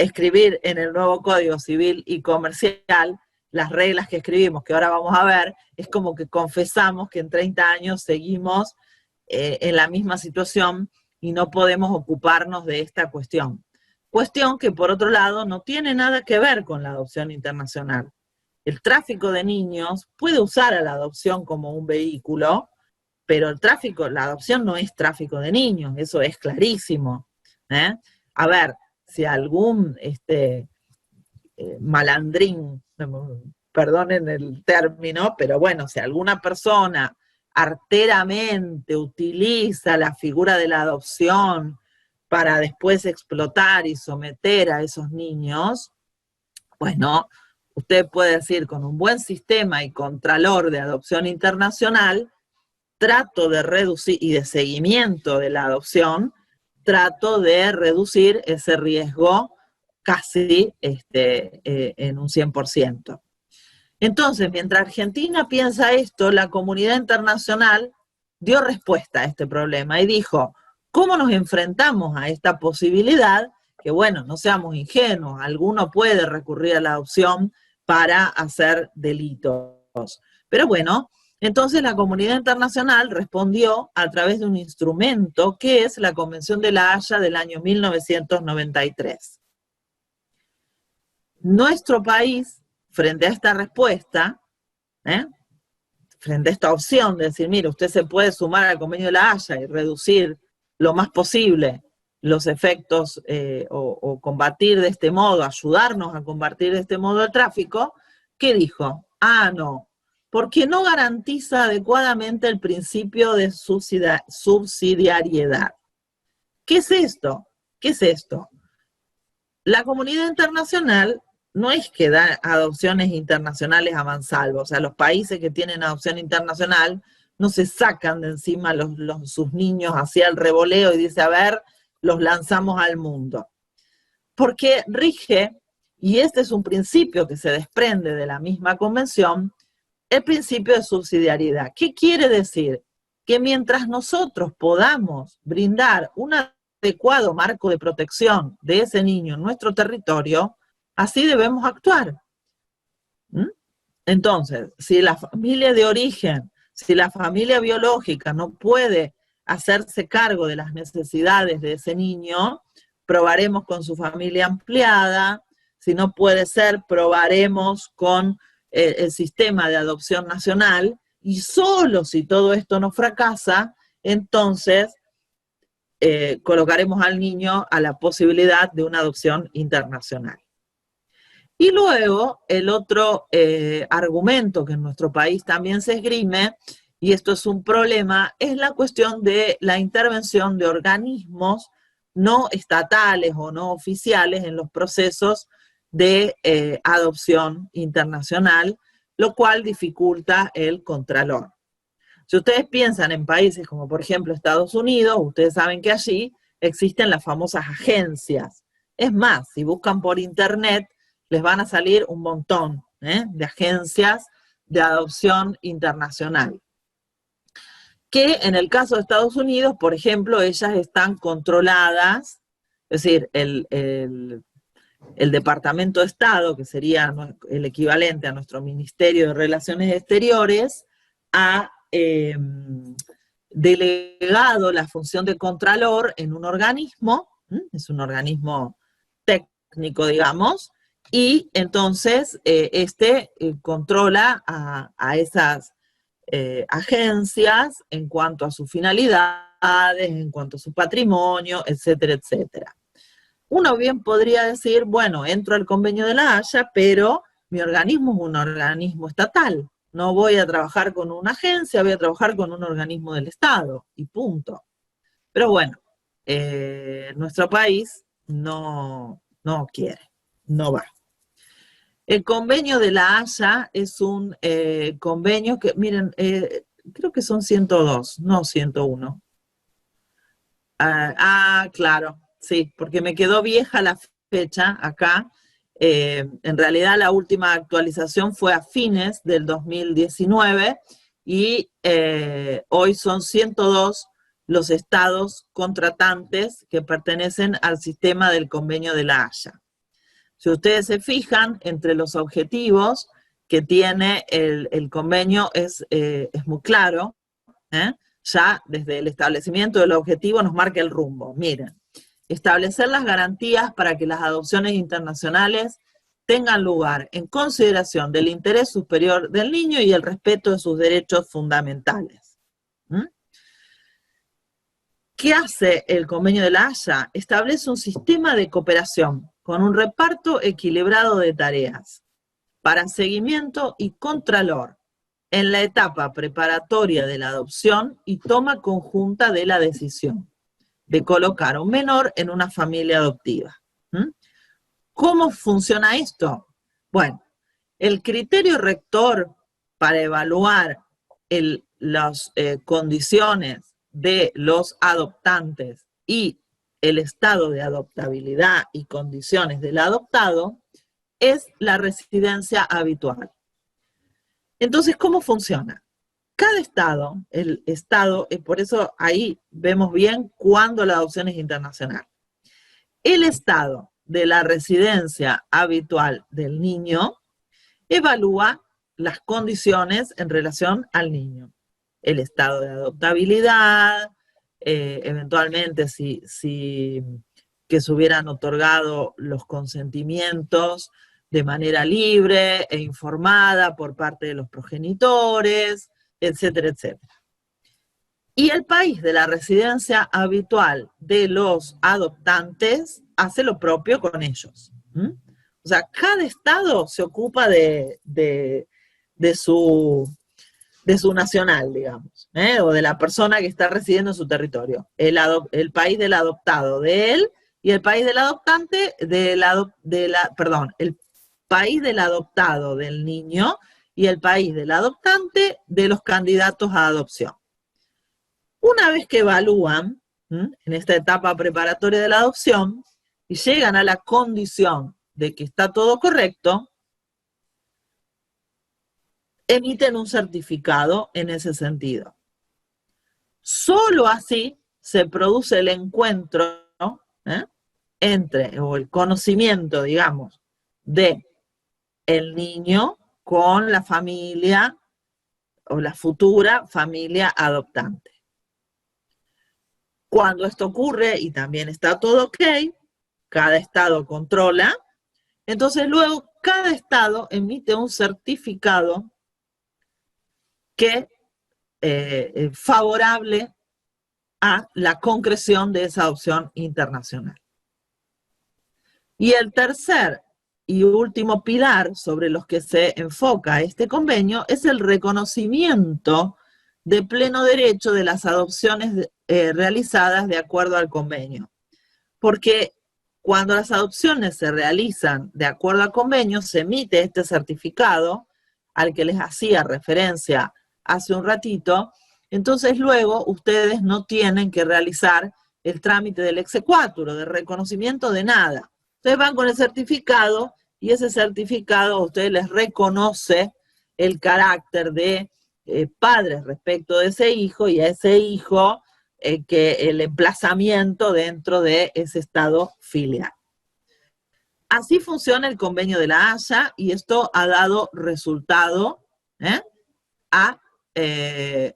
escribir en el nuevo Código Civil y Comercial las reglas que escribimos, que ahora vamos a ver, es como que confesamos que en 30 años seguimos en la misma situación y no podemos ocuparnos de esta cuestión. Cuestión que, por otro lado, no tiene nada que ver con la adopción internacional. El tráfico de niños puede usar a la adopción como un vehículo, pero la adopción no es tráfico de niños, eso es clarísimo. A ver, si algún malandrín, perdonen el término, pero bueno, si alguna persona arteramente utiliza la figura de la adopción para después explotar y someter a esos niños, bueno, usted puede decir, con un buen sistema y contralor de adopción internacional, trato de reducir, y de seguimiento de la adopción, trato de reducir ese riesgo casi en un 100%. Entonces, mientras Argentina piensa esto, la comunidad internacional dio respuesta a este problema y dijo, ¿cómo nos enfrentamos a esta posibilidad? Que bueno, no seamos ingenuos, alguno puede recurrir a la adopción para hacer delitos. Pero bueno, entonces la comunidad internacional respondió a través de un instrumento que es la Convención de La Haya del año 1993. Nuestro país, frente a esta respuesta, frente a esta opción de decir, mire, usted se puede sumar al Convenio de La Haya y reducir lo más posible los efectos o combatir de este modo, ayudarnos a combatir de este modo el tráfico, ¿qué dijo? Ah, no, porque no garantiza adecuadamente el principio de subsidiariedad. ¿Qué es esto? ¿Qué es esto? La comunidad internacional no es que da adopciones internacionales a mansalva, o sea, los países que tienen adopción internacional no se sacan de encima sus niños hacia el revoleo y dice, a ver, los lanzamos al mundo. Porque rige, y este es un principio que se desprende de la misma convención, el principio de subsidiariedad. ¿Qué quiere decir? Que mientras nosotros podamos brindar un adecuado marco de protección de ese niño en nuestro territorio, así debemos actuar. Entonces, si la familia de origen, si la familia biológica no puede hacerse cargo de las necesidades de ese niño, probaremos con su familia ampliada. Si no puede ser, probaremos con el sistema de adopción nacional, y solo si todo esto no fracasa, entonces colocaremos al niño a la posibilidad de una adopción internacional. Y luego, el otro argumento que en nuestro país también se esgrime, y esto es un problema, es la cuestión de la intervención de organismos no estatales o no oficiales en los procesos de adopción internacional, lo cual dificulta el contralor. Si ustedes piensan en países como por ejemplo Estados Unidos, ustedes saben que allí existen las famosas agencias. Es más, si buscan por internet, les van a salir un montón de agencias de adopción internacional. Que en el caso de Estados Unidos, por ejemplo, ellas están controladas, es decir, el Departamento de Estado, que sería el equivalente a nuestro Ministerio de Relaciones Exteriores, ha delegado la función de contralor en un organismo, es un organismo técnico, digamos, y entonces controla a esas agencias en cuanto a sus finalidades, en cuanto a su patrimonio, etcétera, etcétera. Uno bien podría decir, bueno, entro al Convenio de La Haya, pero mi organismo es un organismo estatal. No voy a trabajar con una agencia, voy a trabajar con un organismo del Estado, y punto. Pero bueno, nuestro país no quiere, no va. El Convenio de La Haya es un convenio que, miren, creo que son 102, no 101. Claro, sí, porque me quedó vieja la fecha acá. En realidad la última actualización fue a fines del 2019 y hoy son 102 los estados contratantes que pertenecen al sistema del Convenio de La Haya. Si ustedes se fijan, entre los objetivos que tiene el convenio es muy claro, ¿eh? Ya desde el establecimiento del objetivo nos marca el rumbo. Miren, establecer las garantías para que las adopciones internacionales tengan lugar en consideración del interés superior del niño y el respeto de sus derechos fundamentales. ¿Mm? ¿Qué hace el Convenio de La Haya? Establece un sistema de cooperación con un reparto equilibrado de tareas para seguimiento y contralor en la etapa preparatoria de la adopción y toma conjunta de la decisión de colocar a un menor en una familia adoptiva. ¿Mm? ¿Cómo funciona esto? Bueno, el criterio rector para evaluar las condiciones de los adoptantes y el estado de adoptabilidad y condiciones del adoptado es la residencia habitual. Entonces, ¿cómo funciona? Cada estado, por eso ahí vemos bien cuándo la adopción es internacional. El estado de la residencia habitual del niño evalúa las condiciones en relación al niño. El estado de adoptabilidad, eventualmente que se hubieran otorgado los consentimientos de manera libre e informada por parte de los progenitores, etcétera, etcétera. Y el país de la residencia habitual de los adoptantes hace lo propio con ellos. ¿Mm? O sea, cada estado se ocupa de su nacional, digamos, o de la persona que está residiendo en su territorio. El país del adoptado de él y el país del adoptante, el país del adoptado del niño y el país del adoptante de los candidatos a adopción. Una vez que evalúan, en esta etapa preparatoria de la adopción, y llegan a la condición de que está todo correcto, emiten un certificado en ese sentido. Solo así se produce el encuentro o el conocimiento, digamos, de el niño con la familia o la futura familia adoptante. Cuando esto ocurre y también está todo ok, cada estado controla, entonces luego cada estado emite un certificado que favorable a la concreción de esa adopción internacional. Y el tercer y último pilar sobre los que se enfoca este convenio es el reconocimiento de pleno derecho de las adopciones realizadas de acuerdo al convenio. Porque cuando las adopciones se realizan de acuerdo al convenio, se emite este certificado al que les hacía referencia hace un ratito, entonces luego ustedes no tienen que realizar el trámite del exequatur, de reconocimiento de nada. Ustedes van con el certificado y ese certificado a ustedes les reconoce el carácter de padres respecto de ese hijo y a ese hijo que el emplazamiento dentro de ese estado filial. Así funciona el Convenio de La Haya y esto ha dado resultado a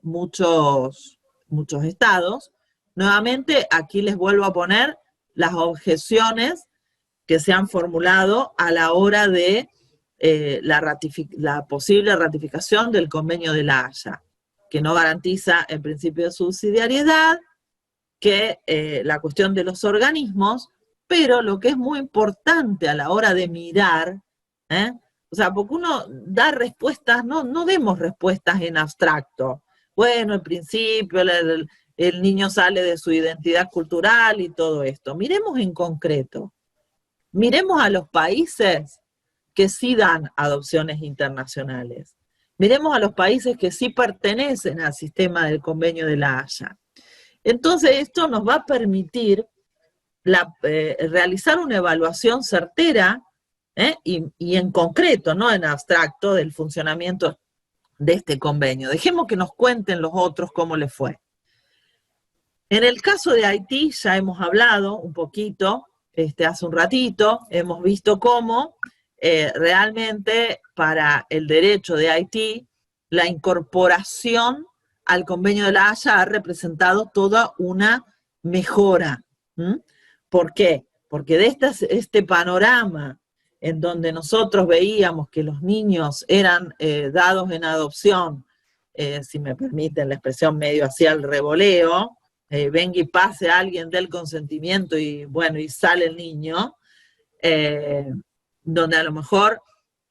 muchos estados. Nuevamente, aquí les vuelvo a poner las objeciones que se han formulado a la hora de la posible ratificación del Convenio de La Haya, que no garantiza el principio de subsidiariedad, que la cuestión de los organismos, pero lo que es muy importante a la hora de mirar, o sea, porque uno da respuestas, no demos respuestas en abstracto. Bueno, el principio, el niño sale de su identidad cultural y todo esto. Miremos en concreto. Miremos a los países que sí dan adopciones internacionales. Miremos a los países que sí pertenecen al sistema del Convenio de La Haya. Entonces, esto nos va a permitir realizar una evaluación certera y en concreto, no en abstracto, del funcionamiento de este convenio. Dejemos que nos cuenten los otros cómo les fue. En el caso de Haití ya hemos hablado un poquito. hace un ratito, hemos visto cómo realmente para el derecho de Haití, la incorporación al Convenio de la Haya ha representado toda una mejora. ¿Mm? ¿Por qué? Porque de este panorama en donde nosotros veíamos que los niños eran dados en adopción, si me permiten la expresión, medio hacia el revoleo, venga y pase a alguien del consentimiento y bueno, y sale el niño, donde a lo mejor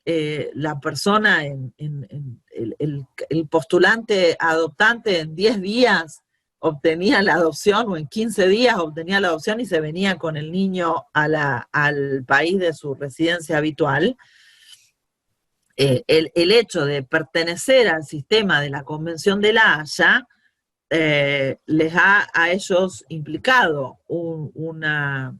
la persona, el postulante adoptante en 10 días obtenía la adopción, o en 15 días obtenía la adopción y se venía con el niño al país de su residencia habitual. El hecho de pertenecer al sistema de la Convención de la Haya les ha a ellos implicado una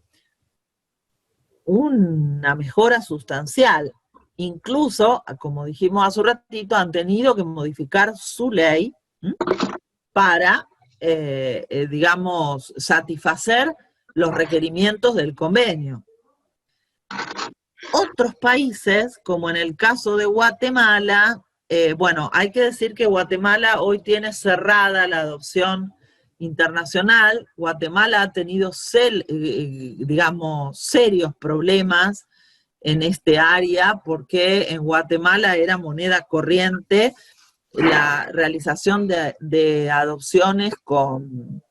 mejora sustancial. Incluso, como dijimos hace un ratito, han tenido que modificar su ley para, digamos, satisfacer los requerimientos del convenio. Otros países, como en el caso de Guatemala, bueno, hay que decir que Guatemala hoy tiene cerrada la adopción internacional. Guatemala ha tenido, digamos, serios problemas en este área, porque en Guatemala era moneda corriente la realización de adopciones con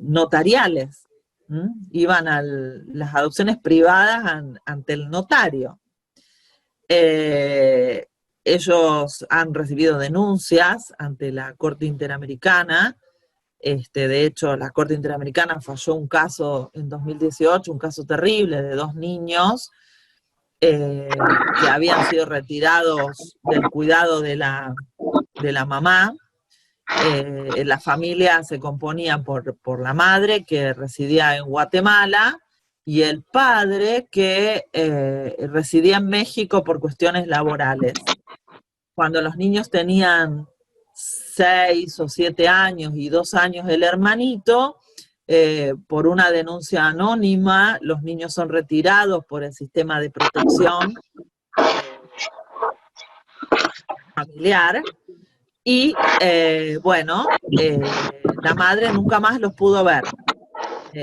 notariales. Iban las adopciones privadas ante el notario. Ellos han recibido denuncias ante la Corte Interamericana. De hecho, la Corte Interamericana falló un caso en 2018, un caso terrible de 2 niños que habían sido retirados del cuidado de la mamá. La familia se componía por la madre, que residía en Guatemala, y el padre, que residía en México por cuestiones laborales. Cuando los niños tenían 6 o 7 años y 2 años el hermanito, por una denuncia anónima, los niños son retirados por el sistema de protección familiar, y bueno, la madre nunca más los pudo ver.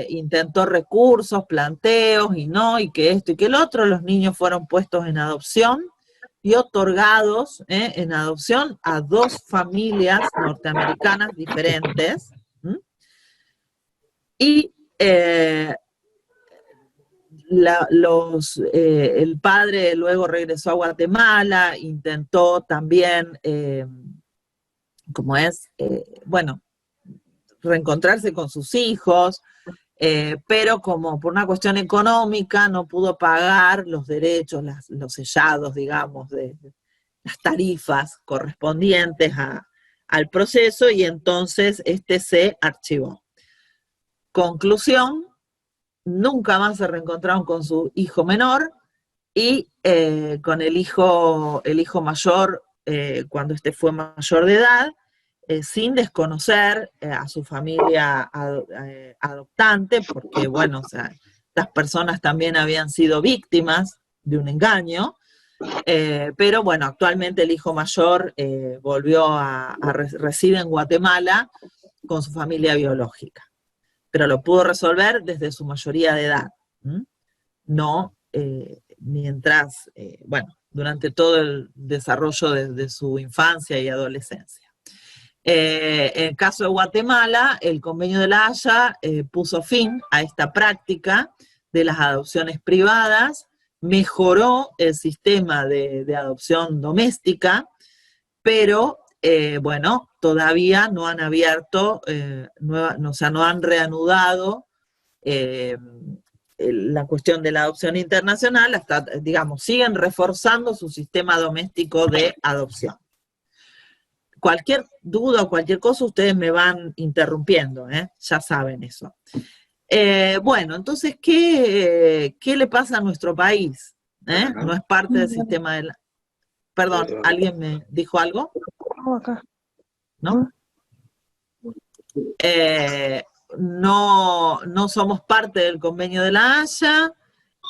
Intentó recursos, planteos, y que esto y que el otro. Los niños fueron puestos en adopción y otorgados en adopción a 2 familias norteamericanas diferentes. Y el padre luego regresó a Guatemala, intentó también, bueno, reencontrarse con sus hijos, pero como por una cuestión económica no pudo pagar los derechos, los sellados, digamos, de las tarifas correspondientes al proceso, y entonces se archivó. Conclusión: nunca más se reencontraron con su hijo menor, y con el hijo mayor, cuando fue mayor de edad, sin desconocer a su familia adoptante, porque bueno, o sea, estas personas también habían sido víctimas de un engaño, pero bueno, actualmente el hijo mayor reside en Guatemala con su familia biológica, pero lo pudo resolver desde su mayoría de edad, no mientras, bueno, durante todo el desarrollo de su infancia y adolescencia. En el caso de Guatemala, el Convenio de la Haya puso fin a esta práctica de las adopciones privadas, mejoró el sistema de adopción doméstica, pero bueno, todavía no han abierto, no han reanudado la cuestión de la adopción internacional, hasta, digamos, siguen reforzando su sistema doméstico de adopción. Cualquier duda o cualquier cosa, ustedes me van interrumpiendo, ya saben eso. Bueno, entonces, ¿qué le pasa a nuestro país? No es parte del sistema de la... Perdón, ¿alguien me dijo algo? ¿No? no somos parte del convenio de la Haya,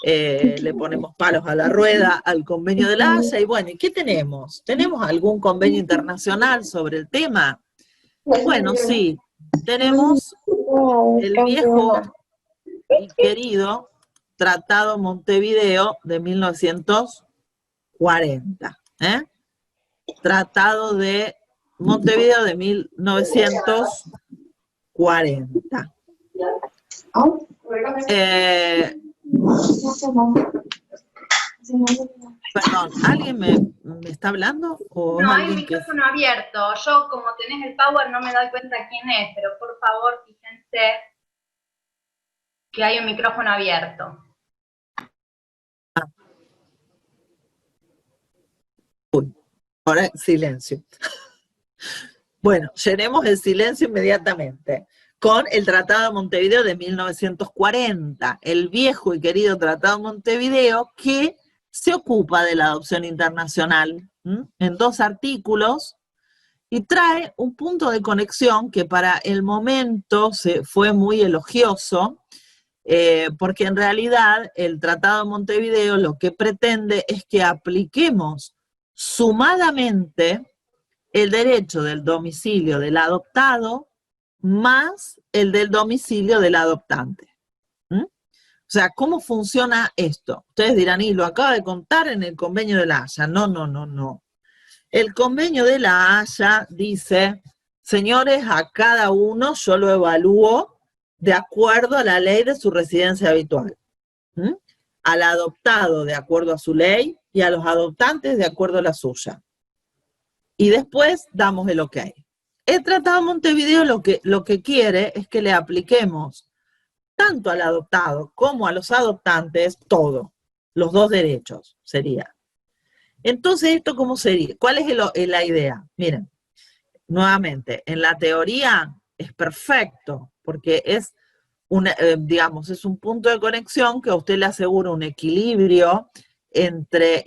le ponemos palos a la rueda al convenio de la Haya, y bueno, ¿y qué tenemos? ¿Tenemos algún convenio internacional sobre el tema? Bueno, sí, tenemos el viejo y querido Tratado Montevideo de 1940, ¿eh? Tratado de Montevideo de 1940. Perdón, ¿alguien me está hablando? ¿O No, es hay un alguien que... micrófono abierto. Yo, como tenés el power, no me doy cuenta quién es, pero por favor, fíjense que hay un micrófono abierto. Uy, ahora silencio. Bueno, llenemos el silencio inmediatamente con el Tratado de Montevideo de 1940, el viejo y querido Tratado de Montevideo que se ocupa de la adopción internacional en 2 artículos y trae un punto de conexión que para el momento fue muy elogioso, porque en realidad el Tratado de Montevideo lo que pretende es que apliquemos sumadamente el derecho del domicilio del adoptado más el del domicilio del adoptante. O sea, ¿cómo funciona esto? Ustedes dirán, y lo acaba de contar en el convenio de la Haya. No, no, no, no. El convenio de la Haya dice, señores, a cada uno yo lo evalúo de acuerdo a la ley de su residencia habitual. Al adoptado de acuerdo a su ley y a los adoptantes de acuerdo a la suya. Y después damos el ok. El Tratado de Montevideo lo que quiere es que le apliquemos tanto al adoptado como a los adoptantes todo, los 2 derechos sería. Entonces, ¿esto cómo sería? ¿Cuál es la idea? Miren, nuevamente, en la teoría es perfecto, porque es digamos, es un punto de conexión que a usted le asegura un equilibrio entre,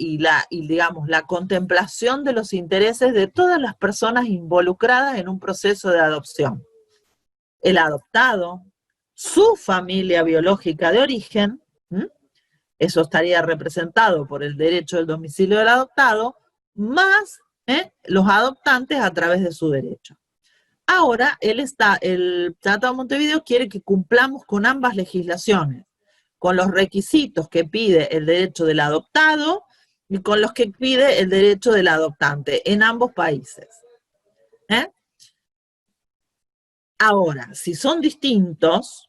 digamos, la contemplación de los intereses de todas las personas involucradas en un proceso de adopción. El adoptado, su familia biológica de origen, eso estaría representado por el derecho del domicilio del adoptado, más los adoptantes a través de su derecho. Ahora, el Tratado de Montevideo quiere que cumplamos con ambas legislaciones, con los requisitos que pide el derecho del adoptado y con los que pide el derecho del adoptante en ambos países. Ahora, si son distintos,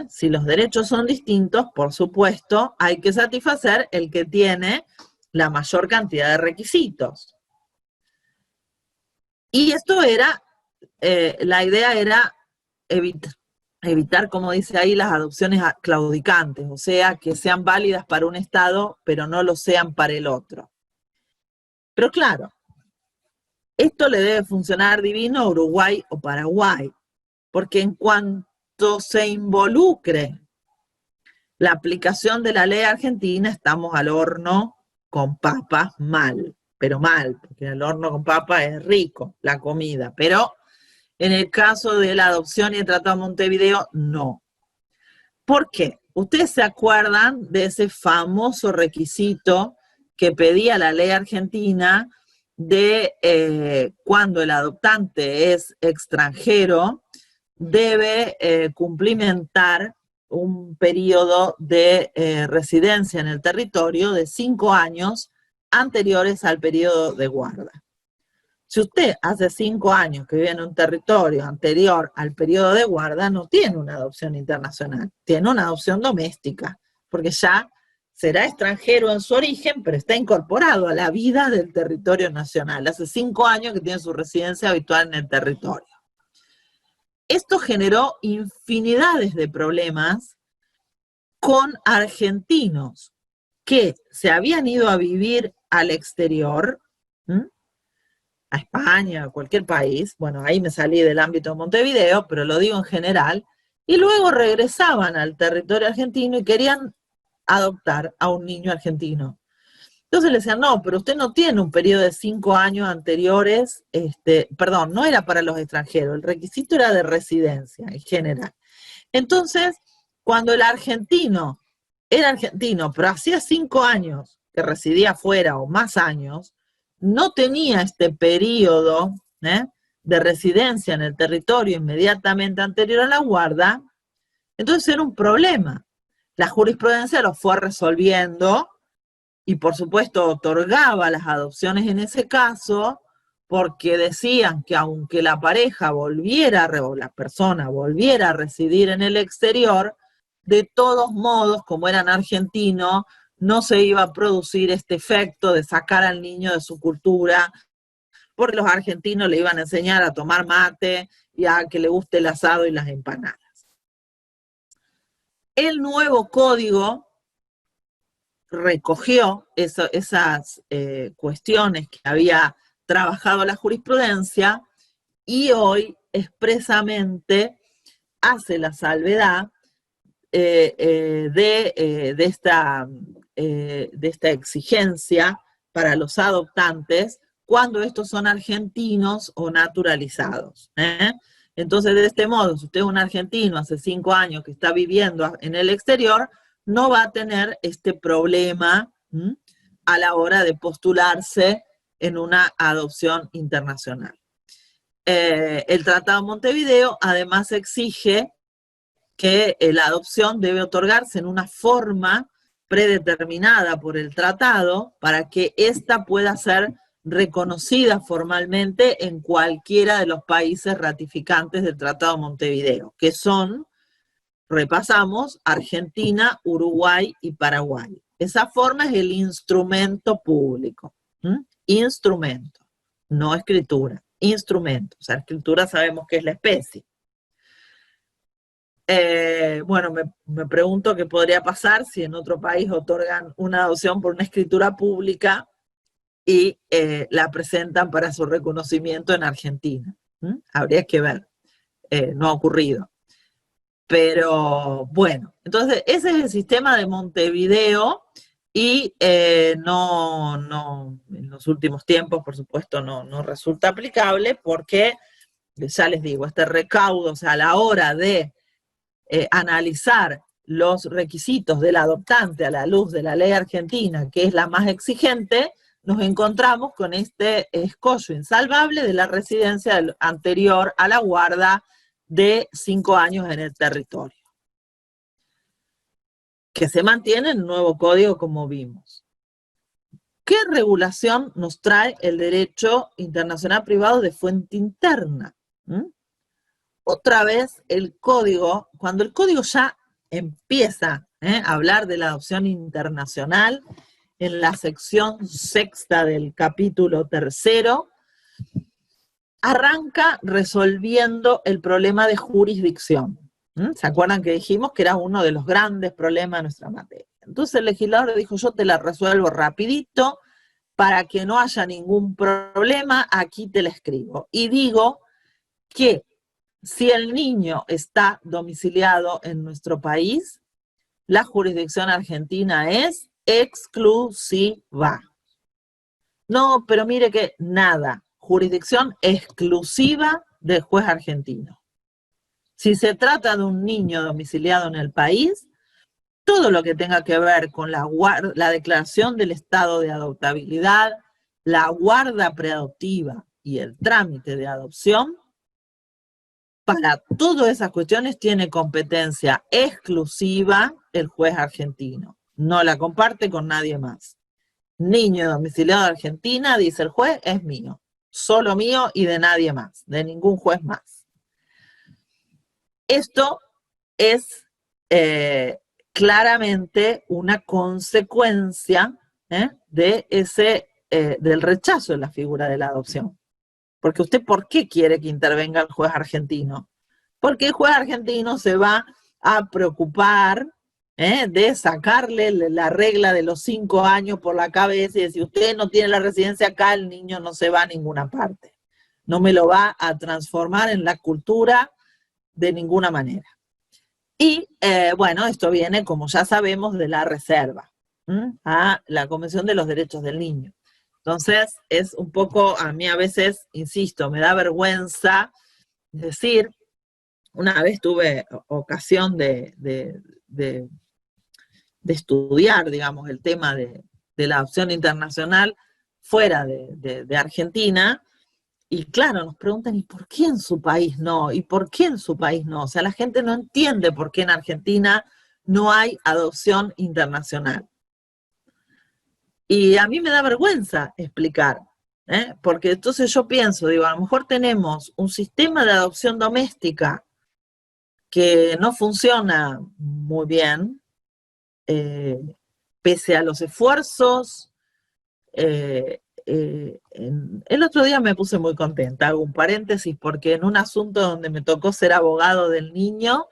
si los derechos son distintos, por supuesto, hay que satisfacer el que tiene la mayor cantidad de requisitos. Y esto era... la idea era evitar, como dice ahí, las adopciones claudicantes, o sea, que sean válidas para un Estado, pero no lo sean para el otro. Pero claro, esto le debe funcionar divino a Uruguay o Paraguay, porque en cuanto se involucre la aplicación de la ley argentina, estamos al horno con papas mal, pero mal, porque el horno con papas es rico, la comida, pero... En el caso de la adopción y el Tratado de Montevideo, no. ¿Por qué? Ustedes se acuerdan de ese famoso requisito que pedía la ley argentina de cuando el adoptante es extranjero, debe cumplimentar un periodo de residencia en el territorio de 5 años anteriores al periodo de guarda. Si usted hace 5 años que vive en un territorio anterior al periodo de guarda, no tiene una adopción internacional, tiene una adopción doméstica, porque ya será extranjero en su origen, pero está incorporado a la vida del territorio nacional. Hace 5 años que tiene su residencia habitual en el territorio. Esto generó infinidades de problemas con argentinos que se habían ido a vivir al exterior, a España, a cualquier país, bueno, ahí me salí del ámbito de Montevideo, pero lo digo en general, y luego regresaban al territorio argentino y querían adoptar a un niño argentino. Entonces le decían, no, pero usted no tiene un periodo de 5 años anteriores, perdón, no era para los extranjeros, el requisito era de residencia en general. Entonces, cuando el argentino era argentino, pero hacía 5 años que residía afuera o más años, no tenía este periodo de residencia en el territorio inmediatamente anterior a la guarda, entonces era un problema. La jurisprudencia lo fue resolviendo y por supuesto otorgaba las adopciones en ese caso, porque decían que aunque la pareja volviera, o la persona volviera a residir en el exterior, de todos modos, como eran argentinos, no se iba a producir este efecto de sacar al niño de su cultura, porque los argentinos le iban a enseñar a tomar mate y a que le guste el asado y las empanadas. El nuevo código recogió esas cuestiones que había trabajado la jurisprudencia y hoy expresamente hace la salvedad de esta exigencia para los adoptantes cuando estos son argentinos o naturalizados. Entonces, de este modo, si usted es un argentino hace 5 años que está viviendo en el exterior, no va a tener este problema a la hora de postularse en una adopción internacional. El Tratado de Montevideo además exige que la adopción debe otorgarse en una forma predeterminada por el tratado para que ésta pueda ser reconocida formalmente en cualquiera de los países ratificantes del Tratado de Montevideo, que son, repasamos, Argentina, Uruguay y Paraguay. Esa forma es el instrumento público. Instrumento, no escritura, instrumento. O sea, escritura sabemos que es la especie. Bueno, me pregunto qué podría pasar si en otro país otorgan una adopción por una escritura pública y la presentan para su reconocimiento en Argentina. Habría que ver, no ha ocurrido. Pero bueno, entonces ese es el sistema de Montevideo y no, en los últimos tiempos, por supuesto, no resulta aplicable porque, ya les digo, este recaudo, o sea, a la hora de analizar los requisitos del adoptante a la luz de la ley argentina, que es la más exigente, nos encontramos con este escollo insalvable de la residencia anterior a la guarda de 5 años en el territorio, que se mantiene en el nuevo código como vimos. ¿Qué regulación nos trae el derecho internacional privado de fuente interna? Otra vez el código, cuando el código ya empieza a hablar de la adopción internacional, en la sección 6ª del capítulo 3º, arranca resolviendo el problema de jurisdicción. ¿Se acuerdan que dijimos que era uno de los grandes problemas de nuestra materia? Entonces el legislador dijo, yo te la resuelvo rapidito, para que no haya ningún problema, aquí te la escribo. Y digo que si el niño está domiciliado en nuestro país, la jurisdicción argentina es exclusiva. No, pero mire que nada, jurisdicción exclusiva del juez argentino. Si se trata de un niño domiciliado en el país, todo lo que tenga que ver con la declaración del estado de adoptabilidad, la guarda preadoptiva y el trámite de adopción, para todas esas cuestiones tiene competencia exclusiva el juez argentino. No la comparte con nadie más. Niño domiciliado en Argentina, dice el juez, es mío. Solo mío y de nadie más, de ningún juez más. Esto es claramente una consecuencia del rechazo de la figura de la adopción. Porque usted, ¿por qué quiere que intervenga el juez argentino? Porque el juez argentino se va a preocupar de sacarle la regla de los 5 años por la cabeza y decir, si usted no tiene la residencia acá, el niño no se va a ninguna parte. No me lo va a transformar en la cultura de ninguna manera. Y bueno, esto viene, como ya sabemos, de la reserva, a la Convención de los Derechos del Niño. Entonces, es un poco, a mí a veces, insisto, me da vergüenza decir una vez tuve ocasión de estudiar, digamos, el tema de la adopción internacional fuera de Argentina, y claro, nos preguntan, ¿y por qué en su país no? ¿Y por qué en su país no? O sea, la gente no entiende por qué en Argentina no hay adopción internacional. Y a mí me da vergüenza explicar, porque entonces yo pienso, digo, a lo mejor tenemos un sistema de adopción doméstica que no funciona muy bien, eh, pese a los esfuerzos. El otro día me puse muy contenta, hago un paréntesis, porque en un asunto donde me tocó ser abogado del niño,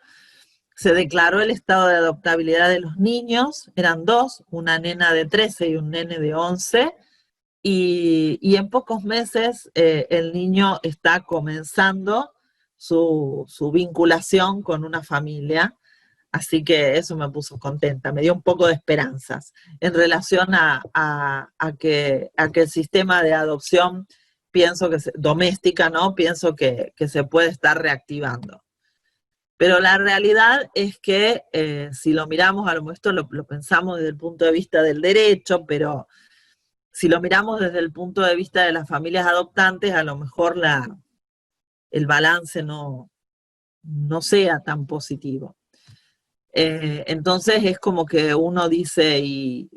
se declaró el estado de adoptabilidad de los niños, eran dos, una nena de 13 y un nene de 11, y en pocos meses el niño está comenzando su vinculación con una familia. Así que eso me puso contenta, me dio un poco de esperanzas en relación a que el sistema de adopción, pienso que doméstica, ¿no? Pienso que se puede estar reactivando. Pero la realidad es que si lo miramos, a lo mejor esto lo pensamos desde el punto de vista del derecho, pero si lo miramos desde el punto de vista de las familias adoptantes, a lo mejor el balance no sea tan positivo. Entonces es como que uno dice, y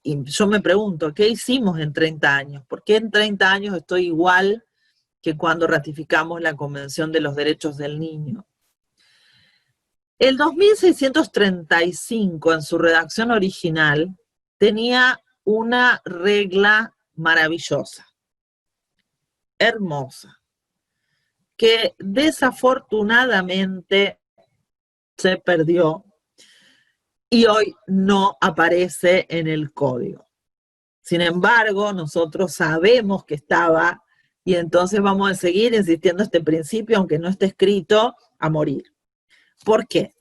yo me pregunto, ¿qué hicimos en 30 años? ¿Por qué en 30 años estoy igual que cuando ratificamos la Convención de los Derechos del Niño? El 2635, en su redacción original, tenía una regla maravillosa, hermosa, que desafortunadamente se perdió y hoy no aparece en el código. Sin embargo, nosotros sabemos que estaba, y entonces vamos a seguir insistiendo este principio, aunque no esté escrito, a morir. ¿Por qué?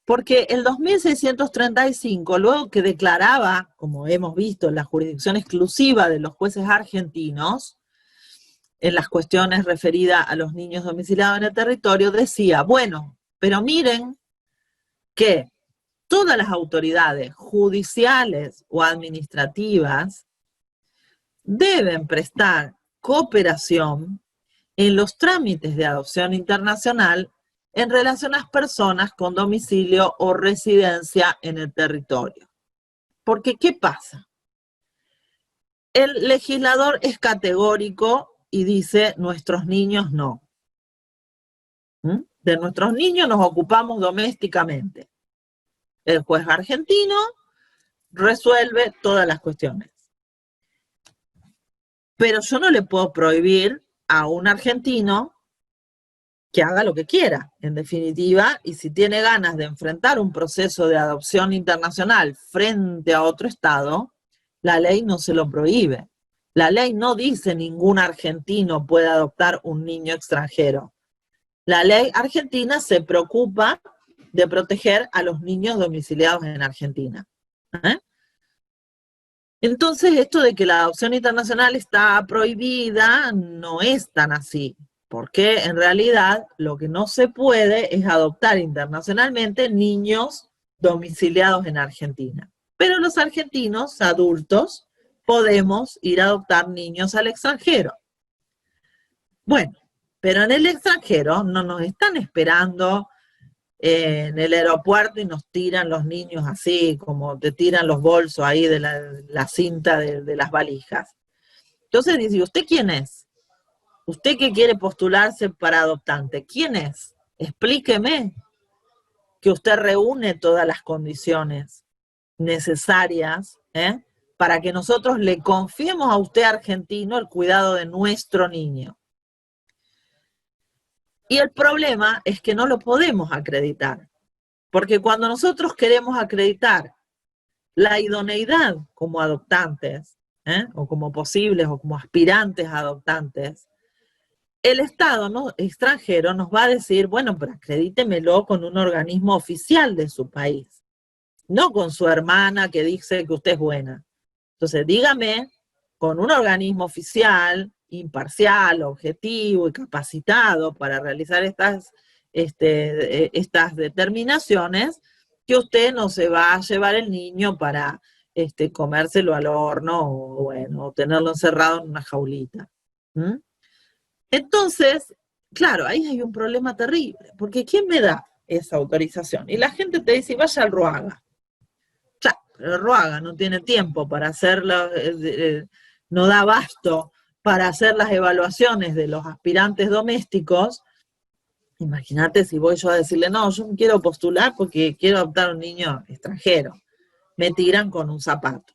Porque el 2635, luego que declaraba, como hemos visto, la jurisdicción exclusiva de los jueces argentinos en las cuestiones referidas a los niños domiciliados en el territorio, decía, bueno, pero miren que todas las autoridades judiciales o administrativas deben prestar cooperación en los trámites de adopción internacional en relación a las personas con domicilio o residencia en el territorio. Porque, ¿qué pasa? El legislador es categórico y dice, nuestros niños no. De nuestros niños nos ocupamos domésticamente. El juez argentino resuelve todas las cuestiones. Pero yo no le puedo prohibir a un argentino que haga lo que quiera, en definitiva, y si tiene ganas de enfrentar un proceso de adopción internacional frente a otro Estado, la ley no se lo prohíbe. La ley no dice ningún argentino puede adoptar un niño extranjero. La ley argentina se preocupa de proteger a los niños domiciliados en Argentina. Entonces, esto de que la adopción internacional está prohibida no es tan así, porque en realidad lo que no se puede es adoptar internacionalmente niños domiciliados en Argentina. Pero los argentinos adultos podemos ir a adoptar niños al extranjero. Bueno, pero en el extranjero no nos están esperando en el aeropuerto y nos tiran los niños así, como te tiran los bolsos ahí de la cinta de las valijas. Entonces dice, ¿usted quién es? ¿Usted que quiere postularse para adoptante? ¿Quién es? Explíqueme que usted reúne todas las condiciones necesarias para que nosotros le confiemos a usted, argentino, el cuidado de nuestro niño. Y el problema es que no lo podemos acreditar, porque cuando nosotros queremos acreditar la idoneidad como adoptantes, o como posibles o como aspirantes a adoptantes, el Estado extranjero nos va a decir, bueno, pero acredítemelo con un organismo oficial de su país, no con su hermana que dice que usted es buena. Entonces, dígame, con un organismo oficial, imparcial, objetivo y capacitado para realizar estas determinaciones, que usted no se va a llevar el niño para comérselo al horno o, bueno, o tenerlo encerrado en una jaulita. ¿Mm? Entonces, claro, ahí hay un problema terrible, porque ¿quién me da esa autorización? Y la gente te dice, vaya al Ruaga. Claro, pero el Ruaga no tiene tiempo para hacerlo, no da abasto para hacer las evaluaciones de los aspirantes domésticos. Imagínate si voy yo a decirle, no, yo no quiero postular porque quiero adoptar a un niño extranjero. Me tiran con un zapato.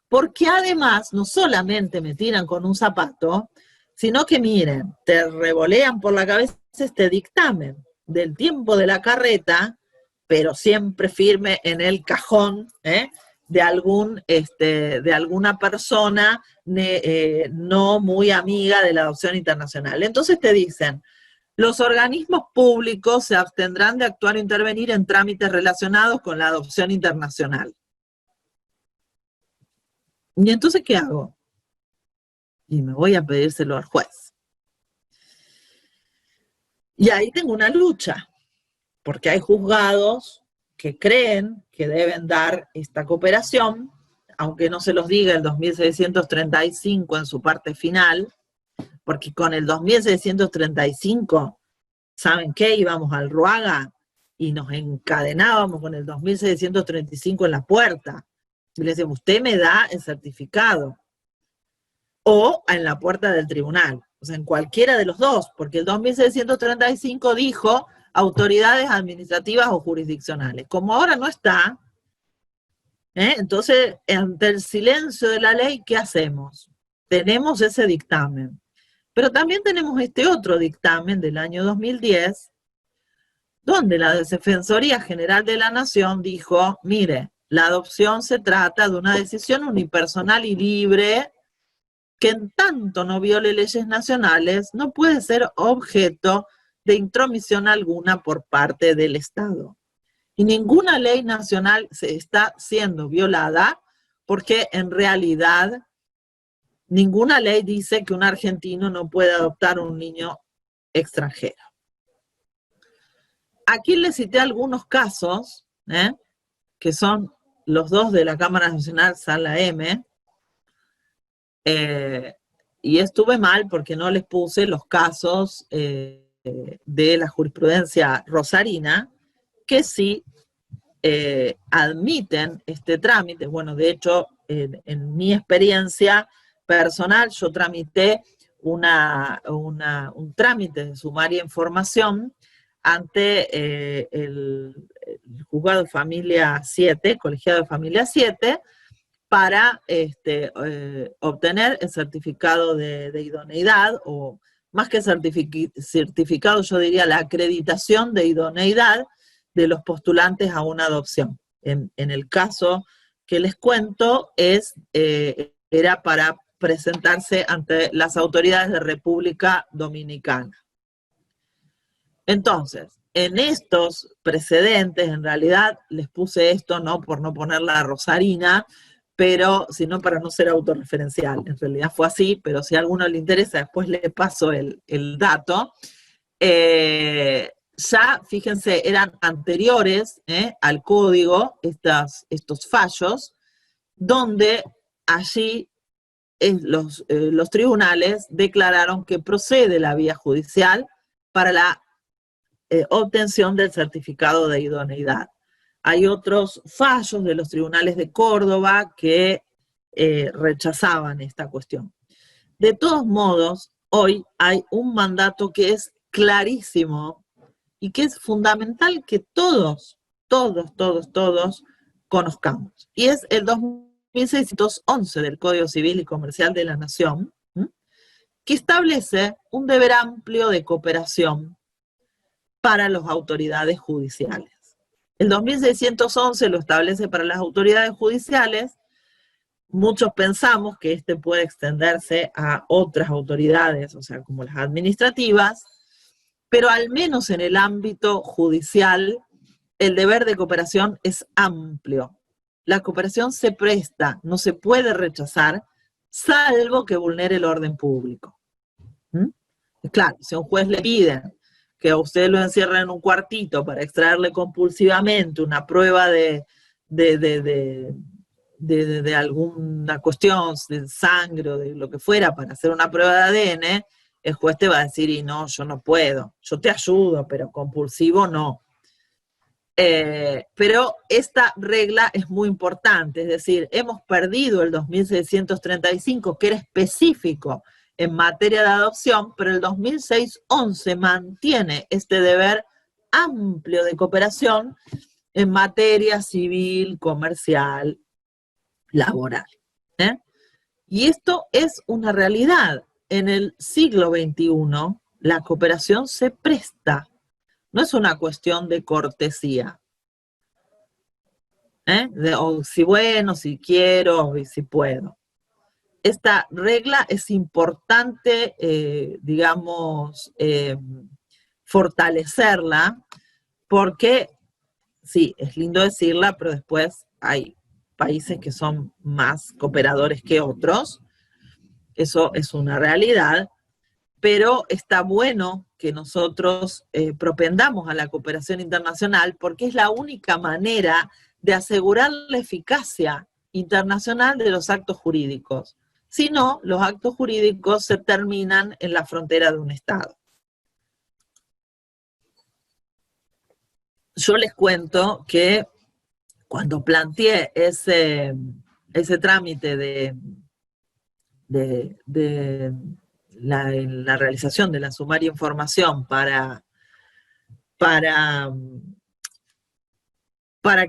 Porque además, no solamente me tiran con un zapato, sino que miren, te revolean por la cabeza este dictamen del tiempo de la carreta, pero siempre firme en el cajón, de alguna persona no muy amiga de la adopción internacional. Entonces te dicen, los organismos públicos se abstendrán de actuar o intervenir en trámites relacionados con la adopción internacional. ¿Y entonces qué hago? Y me voy a pedírselo al juez. Y ahí tengo una lucha, porque hay juzgados que creen que deben dar esta cooperación, aunque no se los diga el 2635 en su parte final, porque con el 2635, ¿saben qué? Íbamos al Ruaga y nos encadenábamos con el 2635 en la puerta. Y le decíamos, usted me da el certificado. O en la puerta del tribunal. O sea, en cualquiera de los dos, porque el 2635 dijo autoridades administrativas o jurisdiccionales. Como ahora no está, entonces, ante el silencio de la ley, ¿qué hacemos? Tenemos ese dictamen. Pero también tenemos este otro dictamen del año 2010, donde la Defensoría General de la Nación dijo, mire, la adopción se trata de una decisión unipersonal y libre que en tanto no viole leyes nacionales, no puede ser objeto de intromisión alguna por parte del Estado. Y ninguna ley nacional se está siendo violada porque en realidad ninguna ley dice que un argentino no puede adoptar un niño extranjero. Aquí les cité algunos casos, que son los dos de la Cámara Nacional Sala M, y estuve mal porque no les puse los casos de la jurisprudencia rosarina, que sí admiten este trámite. Bueno, de hecho, en mi experiencia personal, yo tramité un trámite de sumaria información ante el juzgado de familia 7, colegiado de familia 7, para obtener el certificado de idoneidad, o más que certificado, yo diría la acreditación de idoneidad de los postulantes a una adopción. En el caso que les cuento, era para presentarse ante las autoridades de República Dominicana. Entonces, en estos precedentes, en realidad les puse esto no por no poner la rosarina, pero sino para no ser autorreferencial. En realidad fue así, pero si a alguno le interesa, después le paso el dato. Ya, fíjense, eran anteriores al código estos fallos, donde allí los tribunales declararon que procede la vía judicial para la obtención del certificado de idoneidad. Hay otros fallos de los tribunales de Córdoba que rechazaban esta cuestión. De todos modos, hoy hay un mandato que es clarísimo y que es fundamental que todos conozcamos. Y es el 2611 del Código Civil y Comercial de la Nación, que establece un deber amplio de cooperación para las autoridades judiciales. El 2611 lo establece para las autoridades judiciales. Muchos pensamos que puede extenderse a otras autoridades, o sea, como las administrativas, pero al menos en el ámbito judicial, el deber de cooperación es amplio. La cooperación se presta, no se puede rechazar, salvo que vulnere el orden público. Claro, si a un juez le piden que a usted lo encierran en un cuartito para extraerle compulsivamente una prueba de alguna cuestión, de sangre o de lo que fuera, para hacer una prueba de ADN, el juez te va a decir, y no, yo no puedo, yo te ayudo, pero compulsivo no. Pero esta regla es muy importante, es decir, hemos perdido el 2635, que era específico en materia de adopción, pero el 2611 mantiene este deber amplio de cooperación en materia civil, comercial, laboral. ¿eh? Y esto es una realidad. En el siglo XXI, la cooperación se presta. No es una cuestión de cortesía. O si bueno, si quiero y si puedo. Esta regla es importante, digamos, fortalecerla, porque sí, es lindo decirla, pero después hay países que son más cooperadores que otros. Eso es una realidad, pero está bueno que nosotros propendamos a la cooperación internacional, porque es la única manera de asegurar la eficacia internacional de los actos jurídicos. Si no, los actos jurídicos se terminan en la frontera de un Estado. Yo les cuento que cuando planteé ese trámite de la realización de la sumaria información para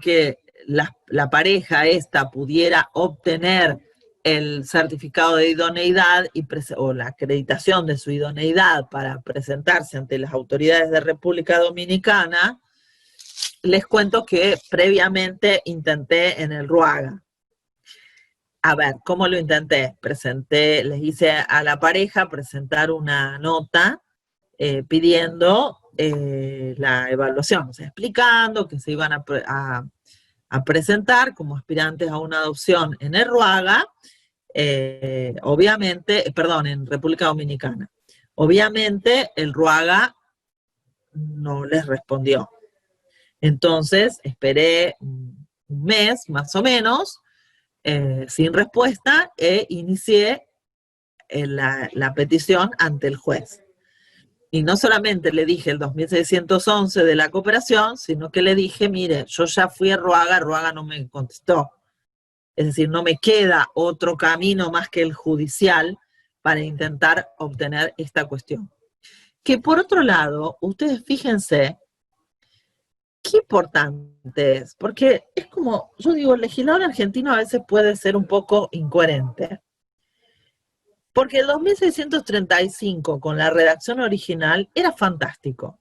que la pareja esta pudiera obtener el certificado de idoneidad o la acreditación de su idoneidad para presentarse ante las autoridades de República Dominicana, les cuento que previamente intenté en el RUAGA. A ver, ¿cómo lo intenté? Les hice a la pareja presentar una nota pidiendo la evaluación, o sea, explicando que se iban a presentar como aspirantes a una adopción en el RUAGA, obviamente, perdón, en República Dominicana. Obviamente el RUAGA no les respondió. Entonces esperé un mes más o menos, sin respuesta, e inicié la petición ante el juez. Y no solamente le dije el 2611 de la cooperación, sino que le dije, mire, yo ya fui a Ruaga no me contestó. Es decir, no me queda otro camino más que el judicial para intentar obtener esta cuestión. Que por otro lado, ustedes fíjense qué importante es, porque es como, yo digo, el legislador argentino a veces puede ser un poco incoherente. Porque el 2635, con la redacción original, era fantástico.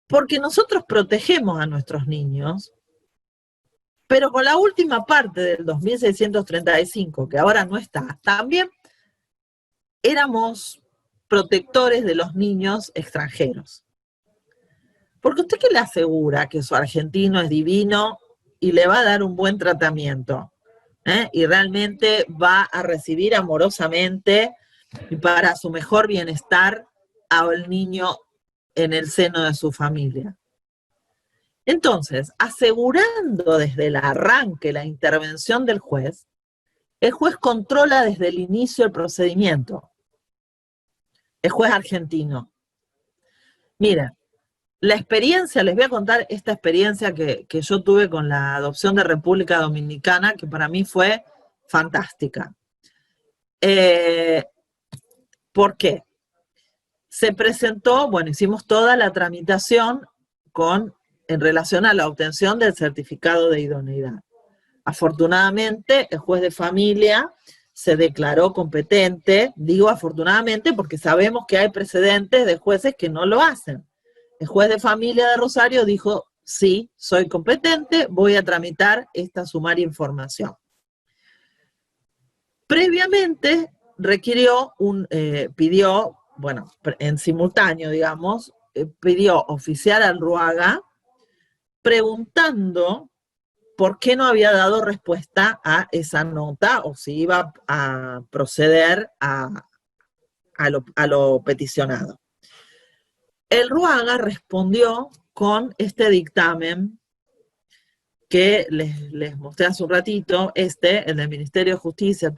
Porque nosotros protegemos a nuestros niños, pero con la última parte del 2635, que ahora no está, también éramos protectores de los niños extranjeros. Porque usted que le asegura que su argentino es divino y le va a dar un buen tratamiento, y realmente va a recibir amorosamente y para su mejor bienestar al niño en el seno de su familia. Entonces, asegurando desde el arranque la intervención del juez, el juez controla desde el inicio el procedimiento. El juez argentino. Miren, la experiencia, les voy a contar esta experiencia que yo tuve con la adopción de República Dominicana, que para mí fue fantástica. ¿Por qué? Se presentó, bueno, hicimos toda la tramitación en relación a la obtención del certificado de idoneidad. Afortunadamente, el juez de familia se declaró competente, digo afortunadamente porque sabemos que hay precedentes de jueces que no lo hacen. El juez de familia de Rosario dijo, sí, soy competente, voy a tramitar esta sumaria información. Previamente pidió, bueno, en simultáneo, digamos, pidió oficiar al RUAGA preguntando por qué no había dado respuesta a esa nota o si iba a proceder a a lo peticionado. El Ruaga respondió con este dictamen que les mostré hace un ratito, el del Ministerio de Justicia,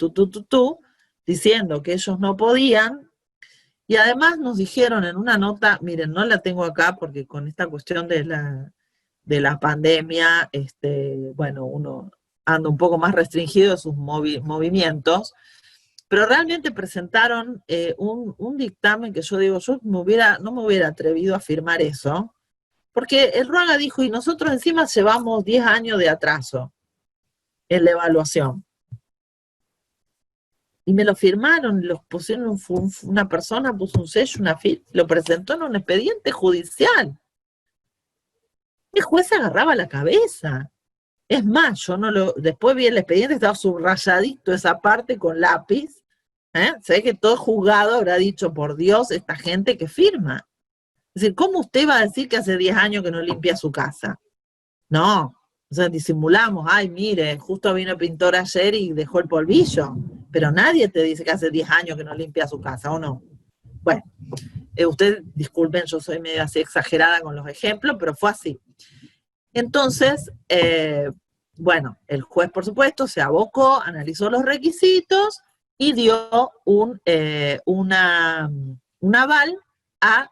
diciendo que ellos no podían, y además nos dijeron en una nota, miren, no la tengo acá porque con esta cuestión de la pandemia, bueno, uno anda un poco más restringido de sus movimientos, pero realmente presentaron un dictamen que yo digo, yo no me hubiera atrevido a firmar eso, porque el Ruaga dijo, y nosotros encima llevamos 10 años de atraso en la evaluación. Y me lo firmaron, los pusieron, una persona puso un sello, una firma, lo presentó en un expediente judicial. El juez se agarraba la cabeza. Es más, después vi el expediente, estaba subrayadito esa parte con lápiz. Se ve que todo juzgado habrá dicho, por Dios, esta gente que firma. Es decir, ¿cómo usted va a decir que hace 10 años que no limpia su casa? No, o sea, disimulamos, ay, mire, justo vino el pintor ayer y dejó el polvillo, pero nadie te dice que hace 10 años que no limpia su casa, ¿o no? Bueno, ustedes, disculpen, yo soy medio así exagerada con los ejemplos, pero fue así. Entonces, bueno, el juez, por supuesto, se abocó, analizó los requisitos y dio un aval a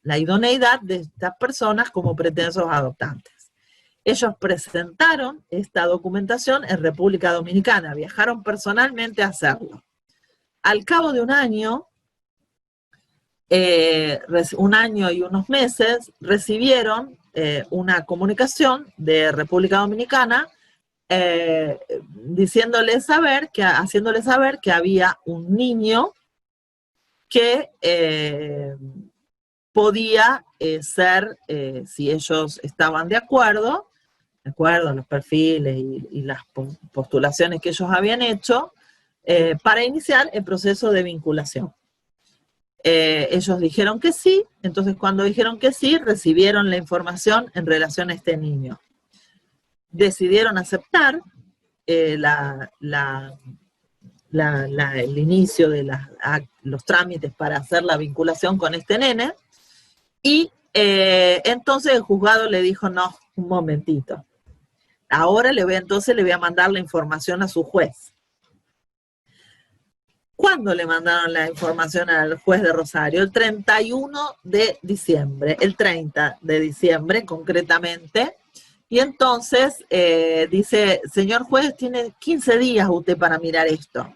la idoneidad de estas personas como pretensos adoptantes. Ellos presentaron esta documentación en República Dominicana, viajaron personalmente a hacerlo. Al cabo de un año y unos meses, recibieron una comunicación de República Dominicana haciéndole saber que había un niño que podía ser, si ellos estaban de acuerdo a los perfiles y las postulaciones que ellos habían hecho, para iniciar el proceso de vinculación. Ellos dijeron que sí, entonces cuando dijeron que sí, recibieron la información en relación a este niño. Decidieron aceptar el inicio de los trámites para hacer la vinculación con este nene, y entonces el juzgado le dijo, no, un momentito, ahora le voy a mandar la información a su juez. ¿Cuándo le mandaron la información al juez de Rosario? El 31 de diciembre, el 30 de diciembre concretamente. Y entonces dice, señor juez, tiene 15 días usted para mirar esto.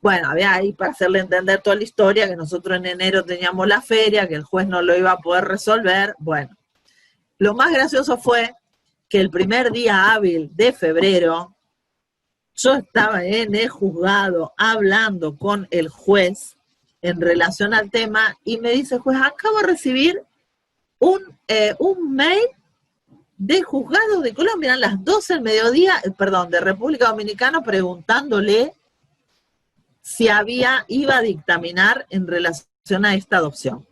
Bueno, había ahí para hacerle entender toda la historia, que nosotros en enero teníamos la feria, que el juez no lo iba a poder resolver. Bueno, lo más gracioso fue que el primer día hábil de febrero, yo estaba en el juzgado hablando con el juez en relación al tema y me dice, juez, acabo de recibir un mail del juzgado de Colombia, eran las 12 del mediodía, de República Dominicana, preguntándole si iba a dictaminar en relación a esta adopción.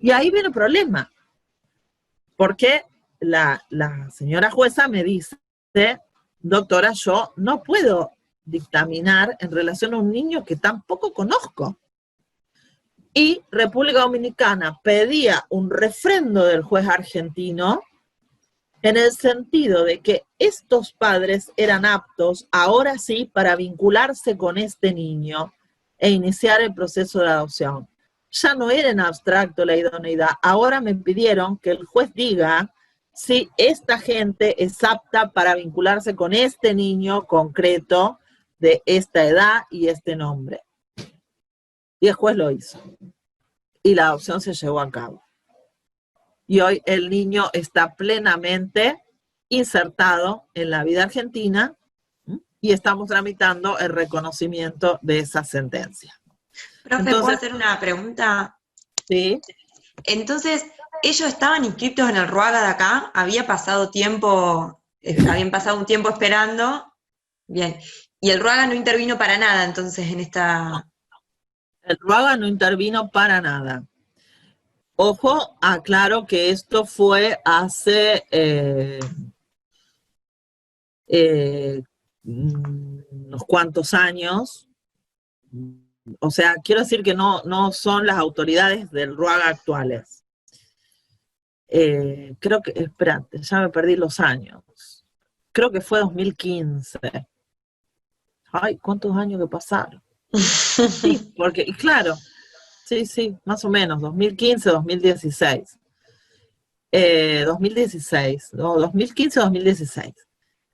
Y ahí viene el problema, porque la señora jueza me dice, doctora, yo no puedo dictaminar en relación a un niño que tampoco conozco. Y República Dominicana pedía un refrendo del juez argentino en el sentido de que estos padres eran aptos, ahora sí, para vincularse con este niño e iniciar el proceso de adopción. Ya no era en abstracto la idoneidad, ahora me pidieron que el juez diga si esta gente es apta para vincularse con este niño concreto de esta edad y este nombre. Y el juez lo hizo. Y la adopción se llevó a cabo. Y hoy el niño está plenamente insertado en la vida argentina y estamos tramitando el reconocimiento de esa sentencia. Profe, ¿puedo hacer una pregunta? Sí. Entonces, ¿ellos estaban inscritos en el Ruaga de acá? ¿Habían pasado un tiempo esperando? Bien. Y el Ruaga no intervino para nada, entonces, en esta... El Ruaga no intervino para nada. Ojo, aclaro que esto fue hace unos cuantos años, O sea, quiero decir que no son las autoridades del Ruaga actuales. Creo que, espérate, ya me perdí los años. Creo que fue 2015. Ay, ¿cuántos años que pasaron? Sí, porque, y claro, sí, más o menos, 2015, 2016. 2016, no, 2015, 2016.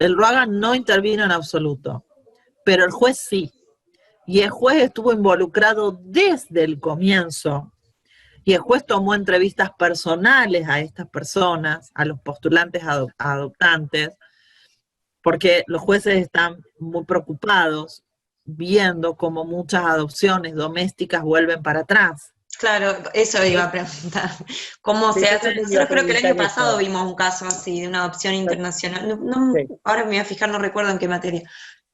El Ruaga no intervino en absoluto, pero el juez sí. Y el juez estuvo involucrado desde el comienzo. Y el juez tomó entrevistas personales a estas personas, a los postulantes adoptantes, porque los jueces están muy preocupados viendo cómo muchas adopciones domésticas vuelven para atrás. Claro, eso iba a preguntar. ¿Cómo Sí, se yo hace? también iba a Nosotros creo que el año preguntar pasado eso. vimos un caso así de una adopción internacional. Sí, Ahora me voy a fijar, no recuerdo en qué materia.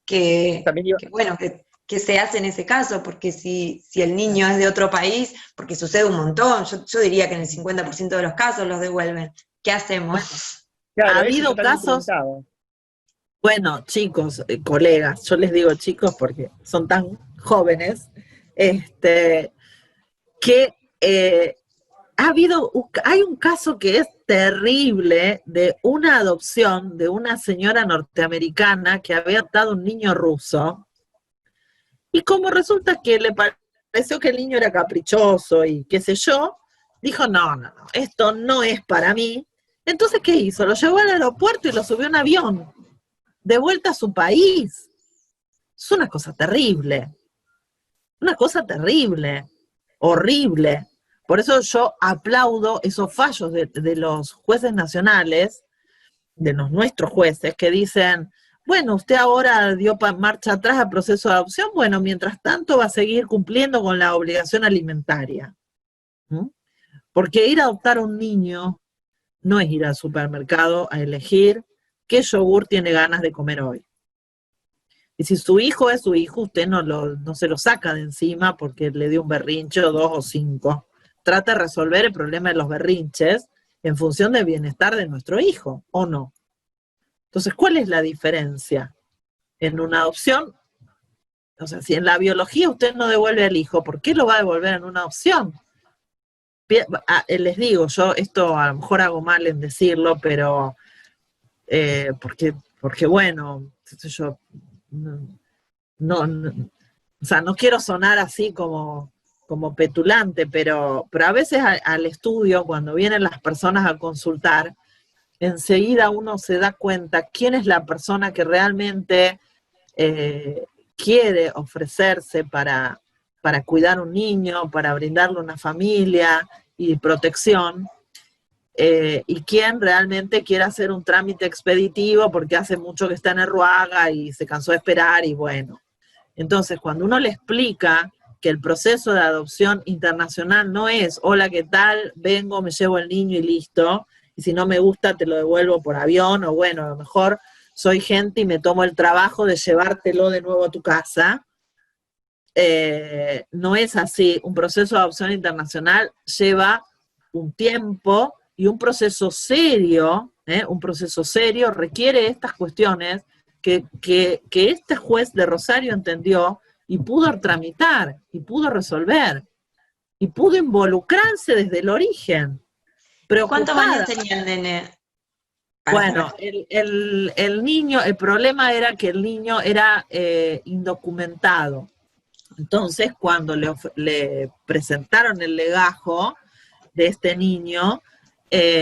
Que, también iba, que bueno, que se hace en ese caso, porque si el niño es de otro país, porque sucede un montón, yo diría que en el 50% de los casos los devuelven. ¿Qué hacemos? Bueno, ha claro, eso yo habido también casos, preguntaba. bueno, chicos, colegas, yo les digo chicos porque son tan jóvenes, que hay un caso que es terrible de una adopción de una señora norteamericana que había adoptado un niño ruso, y como resulta que le pareció que el niño era caprichoso y qué sé yo, dijo, no, esto no es para mí. Entonces, ¿qué hizo? Lo llevó al aeropuerto y lo subió a un avión, de vuelta a su país. Es una cosa terrible, horrible. Por eso yo aplaudo esos fallos de los jueces nacionales, de los nuestros jueces, que dicen, bueno, usted ahora dio marcha atrás al proceso de adopción, bueno, mientras tanto va a seguir cumpliendo con la obligación alimentaria. ¿Mm? Porque ir a adoptar a un niño no es ir al supermercado a elegir qué yogur tiene ganas de comer hoy. Y si su hijo es su hijo, usted no se lo saca de encima porque le dio un berrinche o 2 o 5. Trata de resolver el problema de los berrinches en función del bienestar de nuestro hijo, ¿o no? Entonces, ¿cuál es la diferencia? En una adopción, o sea, si en la biología usted no devuelve al hijo, ¿por qué lo va a devolver en una adopción? Les digo, yo esto a lo mejor hago mal en decirlo, pero porque bueno, yo no, o sea, no quiero sonar así como petulante, pero a veces al estudio, cuando vienen las personas a consultar, enseguida uno se da cuenta quién es la persona que realmente quiere ofrecerse para cuidar un niño, para brindarle una familia y protección, y quién realmente quiere hacer un trámite expeditivo porque hace mucho que está en el Ruaga y se cansó de esperar y bueno. Entonces, cuando uno le explica que el proceso de adopción internacional no es, hola, ¿qué tal? Vengo, me llevo el niño y listo, y si no me gusta te lo devuelvo por avión, o bueno, a lo mejor soy gente y me tomo el trabajo de llevártelo de nuevo a tu casa. No es así. Un proceso de adopción internacional lleva un tiempo y un proceso serio requiere estas cuestiones que este juez de Rosario entendió y pudo tramitar, y pudo resolver, y pudo involucrarse desde el origen. ¿Cuántos años Preocupada. tenía el nene? Bueno, el niño, el problema era que el niño era indocumentado. Entonces, cuando le presentaron el legajo de este niño,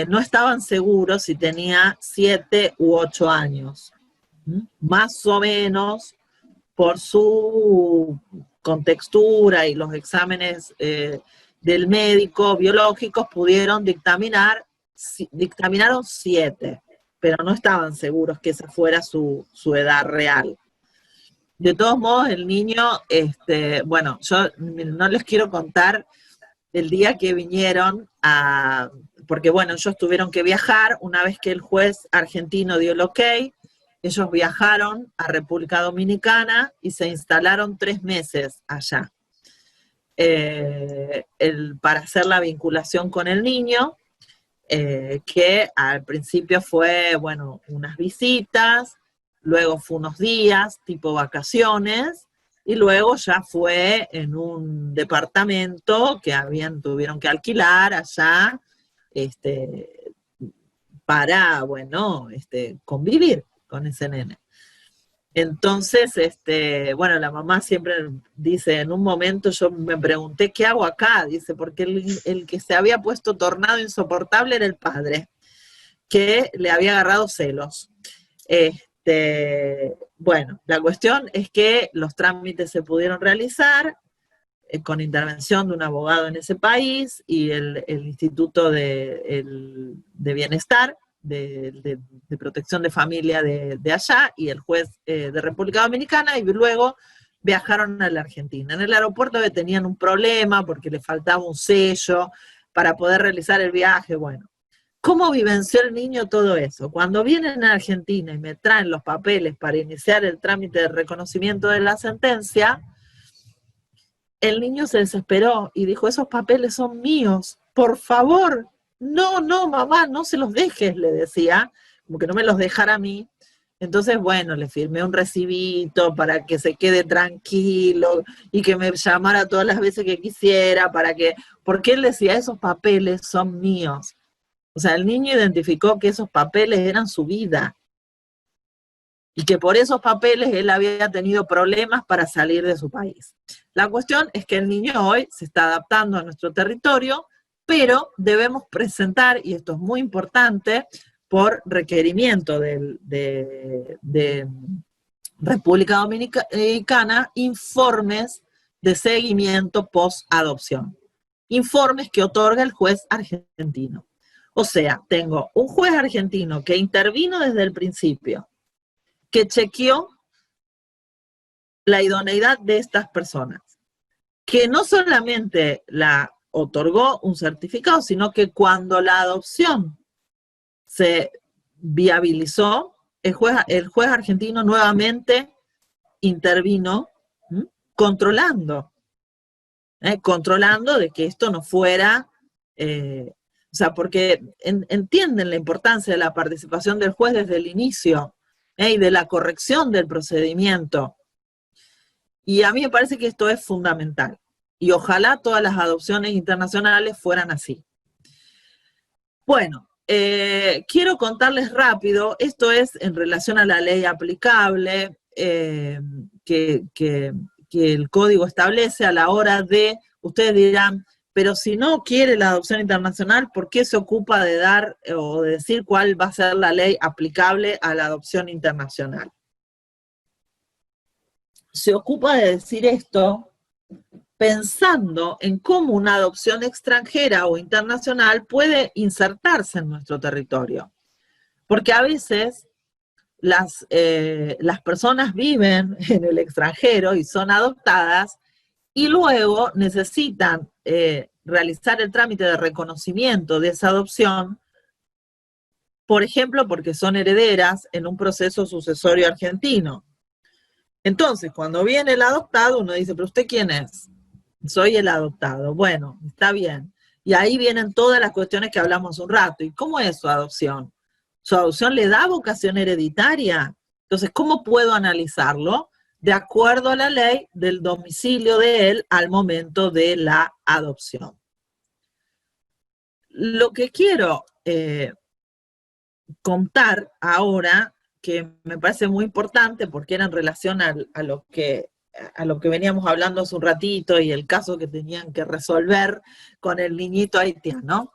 no estaban seguros si tenía 7 u 8 años. Más o menos por su contextura y los exámenes del médico biológicos dictaminaron 7, pero no estaban seguros que esa fuera su edad real. De todos modos, el niño, bueno, yo no les quiero contar el día que vinieron porque bueno, ellos tuvieron que viajar, una vez que el juez argentino dio el ok, ellos viajaron a República Dominicana y se instalaron 3 meses allá para hacer la vinculación con el niño, que al principio fue, bueno, unas visitas, luego fue unos días, tipo vacaciones, y luego ya fue en un departamento que tuvieron que alquilar allá, para, bueno, convivir con ese nene. Entonces, bueno, la mamá siempre dice, en un momento yo me pregunté, ¿qué hago acá? Dice, porque el que se había puesto tornado insoportable era el padre, que le había agarrado celos. Bueno, la cuestión es que los trámites se pudieron realizar con intervención de un abogado en ese país y el Instituto de Bienestar, de Protección de Familia de allá, y el juez de República Dominicana, y luego viajaron a la Argentina. En el aeropuerto tenían un problema porque le faltaba un sello para poder realizar el viaje. Bueno, ¿cómo vivenció el niño todo eso? Cuando vienen a Argentina y me traen los papeles para iniciar el trámite de reconocimiento de la sentencia, el niño se desesperó y dijo, esos papeles son míos, por favor, no, mamá, no se los dejes, le decía, como que no me los dejara a mí. Entonces, bueno, le firmé un recibito para que se quede tranquilo y que me llamara todas las veces que quisiera, porque él decía, esos papeles son míos. O sea, el niño identificó que esos papeles eran su vida y que por esos papeles él había tenido problemas para salir de su país. La cuestión es que el niño hoy se está adaptando a nuestro territorio, pero debemos presentar, y esto es muy importante, por requerimiento de República Dominicana, informes de seguimiento post-adopción. Informes que otorga el juez argentino. O sea, tengo un juez argentino que intervino desde el principio, que chequeó la idoneidad de estas personas, que no solamente la otorgó un certificado, sino que cuando la adopción se viabilizó, el juez argentino nuevamente intervino, controlando de que esto no fuera, o sea, porque entienden la importancia de la participación del juez desde el inicio, y de la corrección del procedimiento. Y a mí me parece que esto es fundamental. Y ojalá todas las adopciones internacionales fueran así. Bueno, quiero contarles rápido, esto es en relación a la ley aplicable que el código establece a la hora de, ustedes dirán, pero si no quiere la adopción internacional, ¿por qué se ocupa de dar o de decir cuál va a ser la ley aplicable a la adopción internacional? Se ocupa de decir esto pensando en cómo una adopción extranjera o internacional puede insertarse en nuestro territorio. Porque a veces las personas viven en el extranjero y son adoptadas y luego necesitan realizar el trámite de reconocimiento de esa adopción, por ejemplo, porque son herederas en un proceso sucesorio argentino. Entonces, cuando viene el adoptado, uno dice, ¿pero usted quién es? Soy el adoptado. Bueno, está bien. Y ahí vienen todas las cuestiones que hablamos un rato. ¿Y cómo es su adopción? ¿Su adopción le da vocación hereditaria? Entonces, ¿cómo puedo analizarlo? De acuerdo a la ley del domicilio de él al momento de la adopción. Lo que quiero contar ahora, que me parece muy importante porque era en relación a lo que veníamos hablando hace un ratito y el caso que tenían que resolver con el niñito haitiano,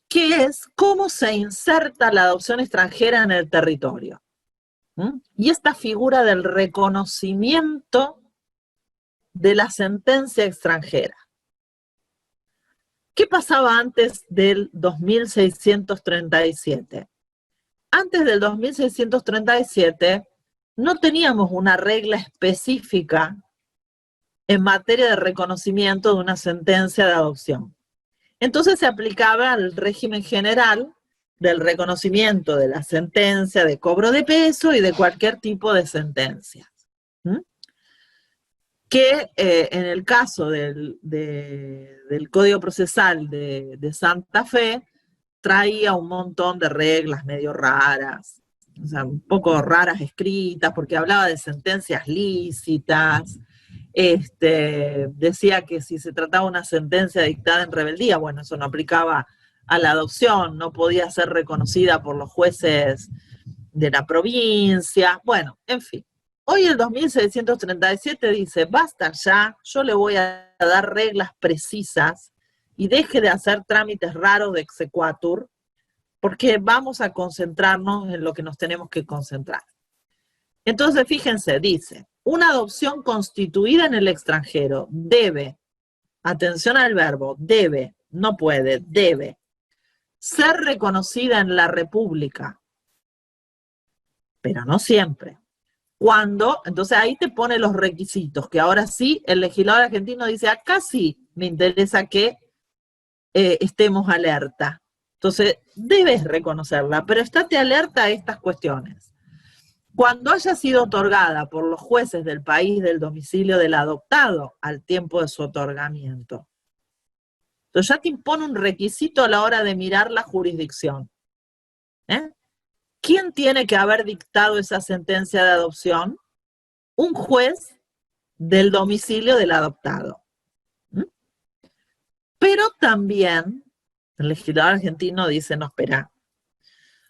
que es cómo se inserta la adopción extranjera en el territorio. Y esta figura del reconocimiento de la sentencia extranjera. ¿Qué pasaba antes del 2637? Antes del 2637 no teníamos una regla específica en materia de reconocimiento de una sentencia de adopción. Entonces se aplicaba el régimen general del reconocimiento de la sentencia de cobro de peso y de cualquier tipo de sentencias. Que en el caso del Código Procesal de Santa Fe traía un montón de reglas medio raras, o sea, un poco raras escritas, porque hablaba de sentencias lícitas, decía que si se trataba de una sentencia dictada en rebeldía, bueno, eso no aplicaba a la adopción, no podía ser reconocida por los jueces de la provincia, bueno, en fin. Hoy el 2637 dice, basta ya, yo le voy a dar reglas precisas y deje de hacer trámites raros de exequatur, porque vamos a concentrarnos en lo que nos tenemos que concentrar. Entonces, fíjense, dice, una adopción constituida en el extranjero debe, atención al verbo, debe, no puede, debe, ser reconocida en la República, pero no siempre. Cuando, entonces ahí te pone los requisitos, que ahora sí, el legislador argentino dice, acá sí me interesa que estemos alerta. Entonces, debes reconocerla, pero estate alerta a estas cuestiones. Cuando haya sido otorgada por los jueces del país del domicilio del adoptado al tiempo de su otorgamiento. Entonces ya te impone un requisito a la hora de mirar la jurisdicción. ¿Quién tiene que haber dictado esa sentencia de adopción? Un juez del domicilio del adoptado. Pero también el legislador argentino dice, no, espera,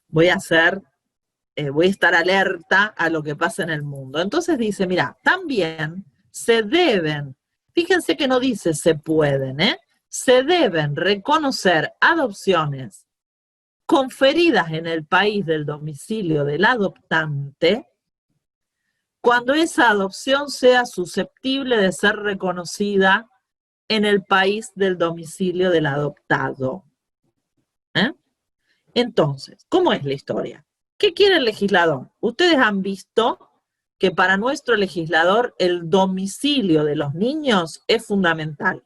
voy a estar alerta a lo que pasa en el mundo. Entonces dice, mira, también se deben, fíjense que no dice se pueden, se deben reconocer adopciones conferidas en el país del domicilio del adoptante cuando esa adopción sea susceptible de ser reconocida en el país del domicilio del adoptado. Entonces, ¿cómo es la historia? ¿Qué quiere el legislador? Ustedes han visto que para nuestro legislador el domicilio de los niños es fundamental,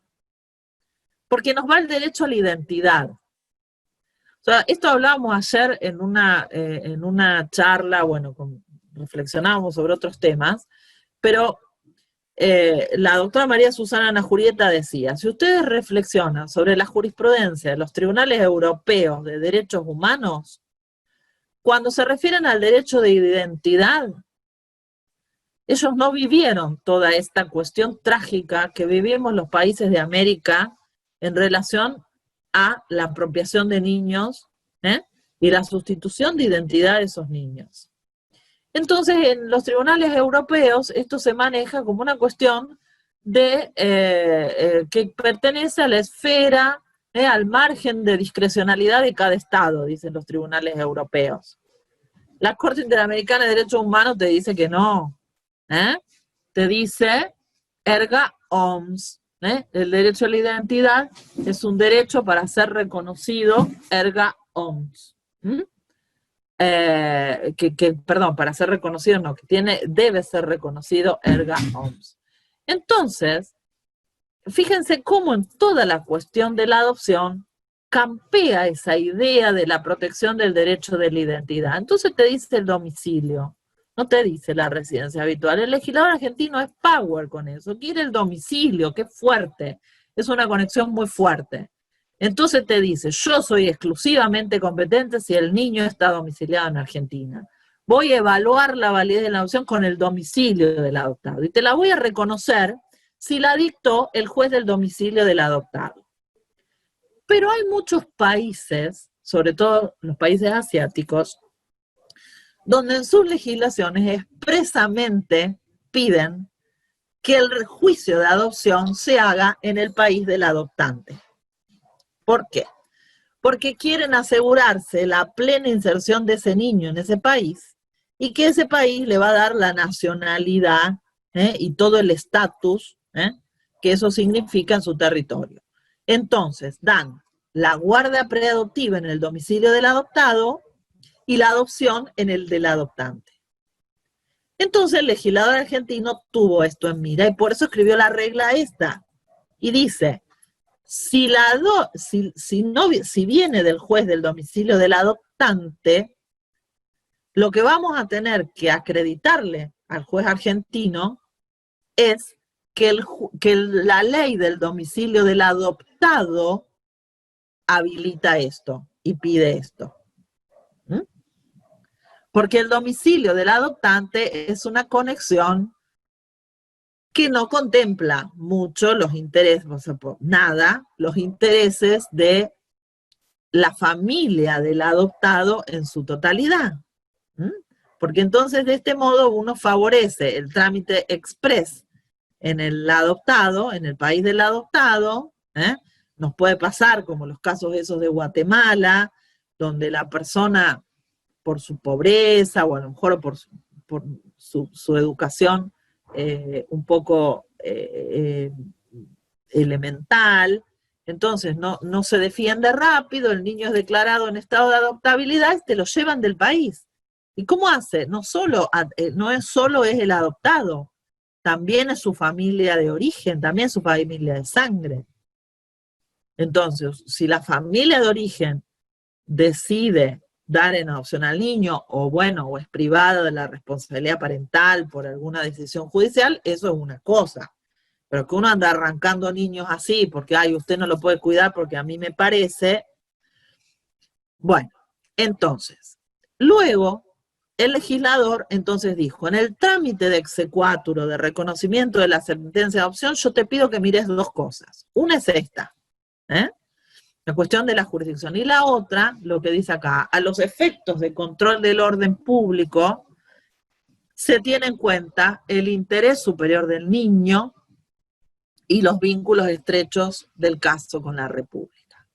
porque nos va el derecho a la identidad. O sea, esto hablábamos ayer en una charla, bueno, reflexionábamos sobre otros temas, pero la doctora María Susana Ana Jurieta decía, si ustedes reflexionan sobre la jurisprudencia de los tribunales europeos de derechos humanos, cuando se refieren al derecho de identidad, ellos no vivieron toda esta cuestión trágica que vivimos los países de América en relación a la apropiación de niños y la sustitución de identidad de esos niños. Entonces, en los tribunales europeos, esto se maneja como una cuestión de que pertenece a la esfera, al margen de discrecionalidad de cada Estado, dicen los tribunales europeos. La Corte Interamericana de Derechos Humanos te dice que no. Te dice erga omnes. El derecho a la identidad es un derecho para ser reconocido erga omnes. Perdón, para ser reconocido no, debe ser reconocido erga omnes. Entonces, fíjense cómo en toda la cuestión de la adopción campea esa idea de la protección del derecho de la identidad. Entonces te dice el domicilio, no te dice la residencia habitual. El legislador argentino es power con eso, quiere el domicilio, que es fuerte, es una conexión muy fuerte. Entonces te dice, yo soy exclusivamente competente si el niño está domiciliado en Argentina. Voy a evaluar la validez de la adopción con el domicilio del adoptado y te la voy a reconocer si la dictó el juez del domicilio del adoptado. Pero hay muchos países, sobre todo los países asiáticos, donde en sus legislaciones expresamente piden que el juicio de adopción se haga en el país del adoptante. ¿Por qué? Porque quieren asegurarse la plena inserción de ese niño en ese país y que ese país le va a dar la nacionalidad y todo el estatus que eso significa en su territorio. Entonces, dan la guardia preadoptiva en el domicilio del adoptado y la adopción en el del adoptante. Entonces, el legislador argentino tuvo esto en mira y por eso escribió la regla esta. Y dice, si viene del juez del domicilio del adoptante, lo que vamos a tener que acreditarle al juez argentino es que la ley del domicilio del adoptado habilita esto y pide esto. porque el domicilio del adoptante es una conexión que no contempla mucho los intereses, o sea, por nada, los intereses de la familia del adoptado en su totalidad. ¿Mm? Porque entonces de este modo uno favorece el trámite express en el adoptado, en el país del adoptado. Nos puede pasar como los casos esos de Guatemala, donde la persona por su pobreza o a lo mejor por su educación un poco elemental, entonces no se defiende rápido, el niño es declarado en estado de adoptabilidad y te lo llevan del país. ¿Y cómo hace? No es solo el adoptado, también es su familia de origen, también es su familia de sangre. Entonces, si la familia de origen decide dar en adopción al niño, o es privada de la responsabilidad parental por alguna decisión judicial, eso es una cosa. Pero que uno anda arrancando niños así, porque, usted no lo puede cuidar porque a mí me parece. Bueno, entonces, luego, el legislador entonces dijo, en el trámite de exequatur, de reconocimiento de la sentencia de adopción, yo te pido que mires dos cosas. Una es esta, la cuestión de la jurisdicción. Y la otra, lo que dice acá, a los efectos de control del orden público, se tiene en cuenta el interés superior del niño y los vínculos estrechos del caso con la República.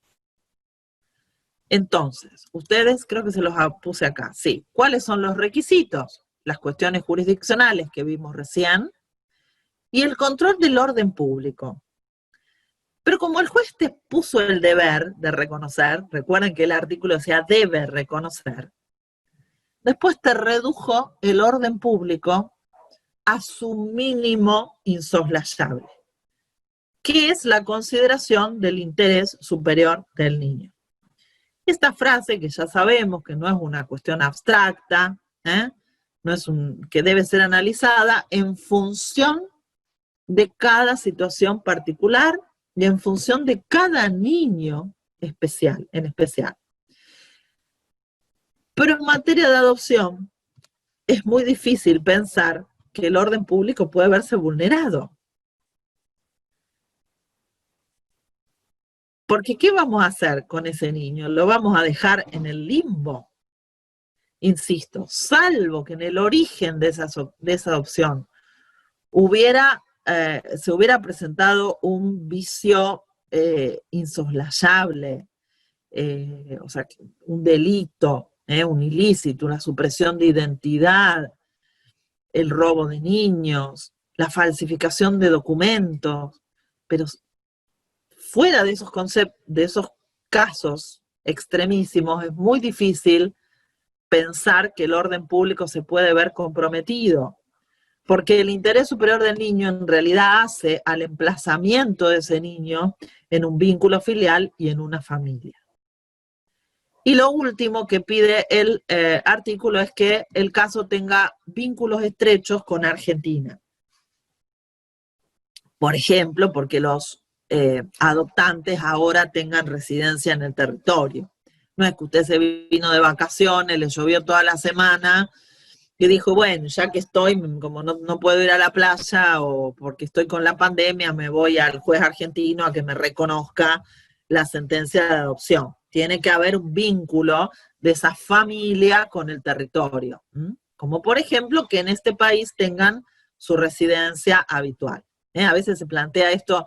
Entonces, ustedes creo que se los puse acá. Sí, ¿cuáles son los requisitos? Las cuestiones jurisdiccionales que vimos recién y el control del orden público. Pero como el juez te puso el deber de reconocer, recuerden que el artículo decía debe reconocer, después te redujo el orden público a su mínimo insoslayable, que es la consideración del interés superior del niño. Esta frase, que ya sabemos que no es una cuestión abstracta, no es que debe ser analizada en función de cada situación particular y en función de cada niño en especial. Pero en materia de adopción es muy difícil pensar que el orden público puede verse vulnerado. Porque ¿qué vamos a hacer con ese niño? Lo vamos a dejar en el limbo. Insisto, salvo que en el origen de esa adopción se hubiera presentado un vicio insoslayable, o sea, un delito, un ilícito, una supresión de identidad, el robo de niños, la falsificación de documentos, pero fuera de esos conceptos, de esos casos extremísimos, es muy difícil pensar que el orden público se puede ver comprometido, porque el interés superior del niño en realidad hace al emplazamiento de ese niño en un vínculo filial y en una familia. Y lo último que pide el artículo es que el caso tenga vínculos estrechos con Argentina. Por ejemplo, porque los adoptantes ahora tengan residencia en el territorio. No es que usted se vino de vacaciones, le llovió toda la semana y dijo, bueno, ya que estoy, como no puedo ir a la playa o porque estoy con la pandemia, me voy al juez argentino a que me reconozca la sentencia de adopción. Tiene que haber un vínculo de esa familia con el territorio. Como por ejemplo que en este país tengan su residencia habitual. A veces se plantea esto,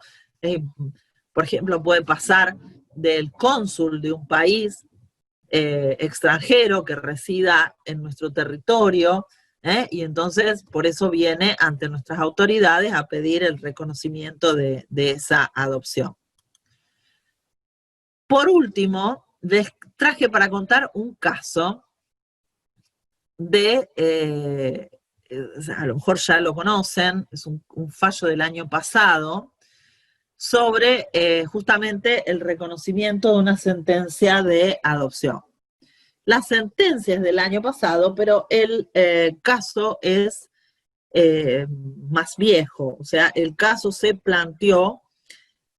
por ejemplo, puede pasar del cónsul de un país extranjero que resida en nuestro territorio, y entonces por eso viene ante nuestras autoridades a pedir el reconocimiento de esa adopción. Por último, les traje para contar un caso de, a lo mejor ya lo conocen, es un fallo del año pasado, sobre justamente el reconocimiento de una sentencia de adopción. La sentencia es del año pasado, pero el caso es más viejo, o sea, el caso se planteó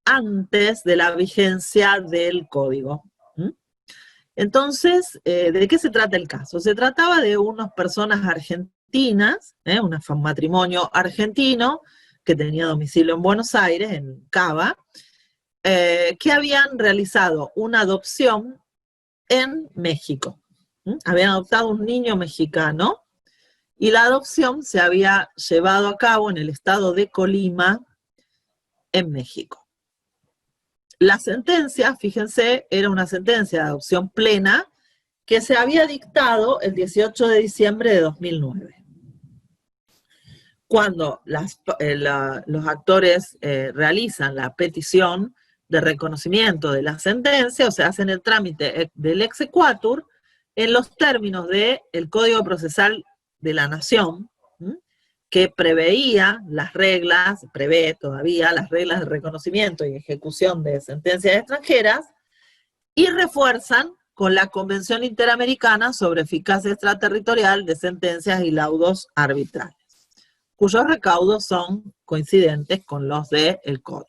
antes de la vigencia del código. Entonces, ¿de qué se trata el caso? Se trataba de unas personas argentinas, un matrimonio argentino que tenía domicilio en Buenos Aires, en Cava, que habían realizado una adopción en México. Habían adoptado un niño mexicano y la adopción se había llevado a cabo en el estado de Colima, en México. La sentencia, fíjense, era una sentencia de adopción plena que se había dictado el 18 de diciembre de 2009. Cuando los actores realizan la petición de reconocimiento de la sentencia, o sea, hacen el trámite del exequatur en los términos del Código Procesal de la Nación, que preveía las reglas, prevé todavía las reglas de reconocimiento y ejecución de sentencias extranjeras, y refuerzan con la Convención Interamericana sobre Eficacia Extraterritorial de Sentencias y Laudos Arbitrales, cuyos recaudos son coincidentes con los del Código.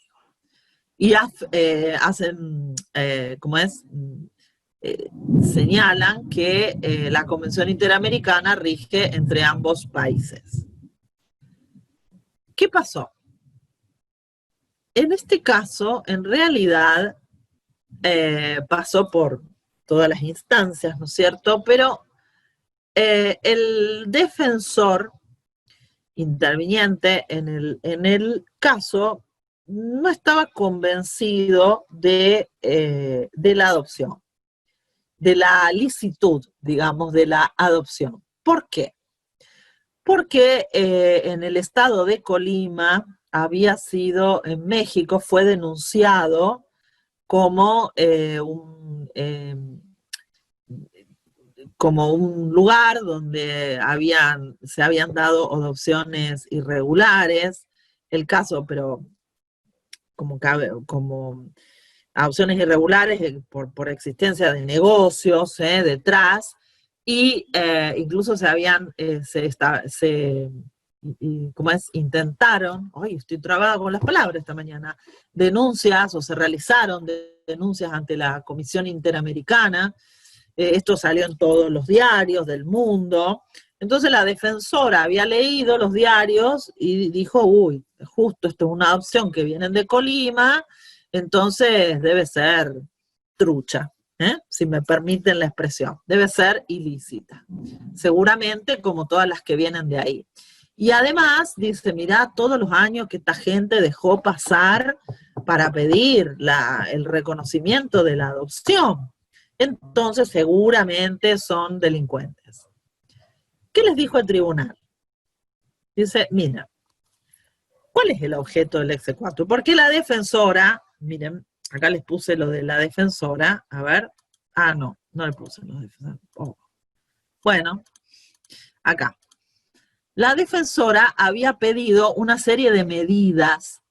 Y hacen, señalan que la Convención Interamericana rige entre ambos países. ¿Qué pasó? En este caso, en realidad, pasó por todas las instancias, ¿no es cierto? Pero el defensor interviniente en el caso no estaba convencido de la adopción, de la licitud, digamos, de la adopción. ¿Por qué? Porque en el estado de Colima en México, fue denunciado como un lugar donde se habían dado adopciones irregulares, el caso, pero como adopciones irregulares por existencia de negocios detrás, y incluso intentaron, estoy trabada con las palabras esta mañana, denuncias, o se realizaron denuncias ante la Comisión Interamericana. Esto salió en todos los diarios del mundo. Entonces la defensora había leído los diarios y dijo, uy, justo esto es una adopción que vienen de Colima, entonces debe ser trucha, si me permiten la expresión, debe ser ilícita, seguramente como todas las que vienen de ahí. Y además dice, mirá todos los años que esta gente dejó pasar para pedir el reconocimiento de la adopción. Entonces seguramente son delincuentes. ¿Qué les dijo el tribunal? Dice, mira, ¿cuál es el objeto del exequatur? Porque la defensora, miren, acá les puse lo de la defensora, a ver, no le puse los defensores. Bueno, acá. La defensora había pedido una serie de medidas,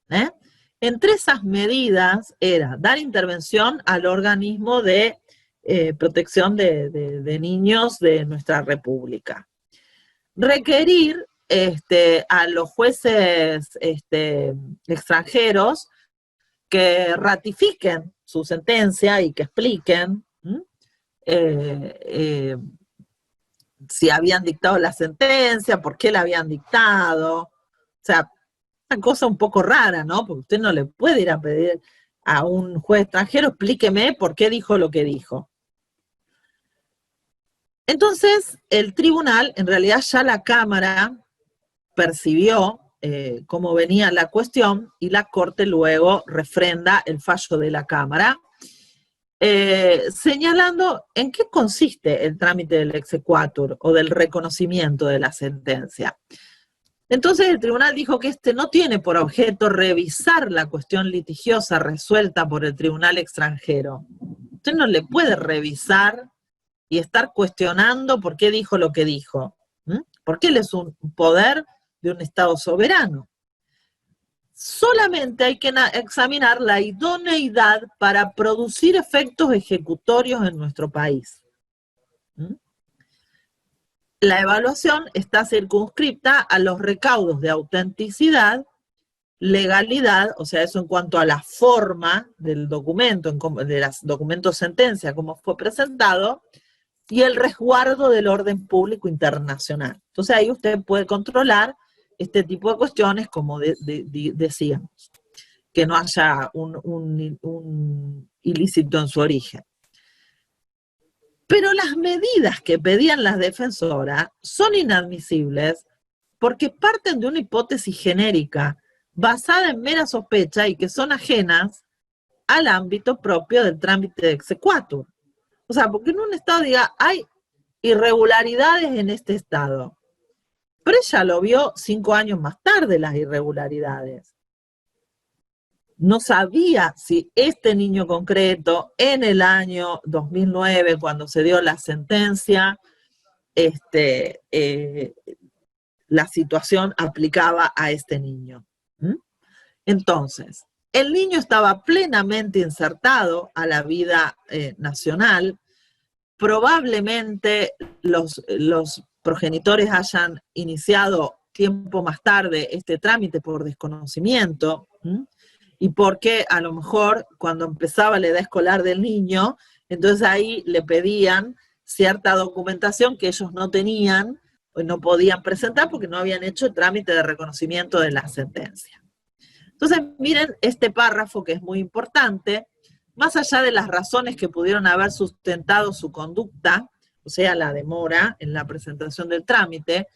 Entre esas medidas era dar intervención al organismo de protección de niños de nuestra república. Requerir a los jueces extranjeros que ratifiquen su sentencia y que expliquen si habían dictado la sentencia, por qué la habían dictado. O sea, una cosa un poco rara, ¿no? Porque usted no le puede ir a pedir a un juez extranjero, explíqueme por qué dijo lo que dijo. Entonces, el tribunal, en realidad ya la Cámara percibió cómo venía la cuestión y la Corte luego refrenda el fallo de la Cámara, señalando en qué consiste el trámite del exequatur o del reconocimiento de la sentencia. Entonces el tribunal dijo que no tiene por objeto revisar la cuestión litigiosa resuelta por el tribunal extranjero. Usted no le puede revisar y estar cuestionando por qué dijo lo que dijo, porque él es un poder de un Estado soberano. Solamente hay que examinar la idoneidad para producir efectos ejecutorios en nuestro país. La evaluación está circunscripta a los recaudos de autenticidad legalidad, o sea, eso en cuanto a la forma del documento, de las documentos sentencia, como fue presentado, y el resguardo del orden público internacional. Entonces ahí usted puede controlar este tipo de cuestiones, como decíamos, que no haya un ilícito en su origen. Pero las medidas que pedían las defensoras son inadmisibles porque parten de una hipótesis genérica basada en mera sospecha y que son ajenas al ámbito propio del trámite de exequatur. O sea, porque en un estado diga, hay irregularidades en este estado, pero ella lo vio 5 años más tarde, las irregularidades. No sabía si este niño concreto, en el año 2009, cuando se dio la sentencia, la situación aplicaba a este niño. Entonces, el niño estaba plenamente insertado a la vida nacional. Probablemente los progenitores hayan iniciado tiempo más tarde este trámite por desconocimiento, y porque a lo mejor cuando empezaba la edad escolar del niño, entonces ahí le pedían cierta documentación que ellos no tenían, o no podían presentar porque no habían hecho el trámite de reconocimiento de la sentencia. Entonces, miren este párrafo que es muy importante. Más allá de las razones que pudieron haber sustentado su conducta, o sea, la demora en la presentación del trámite,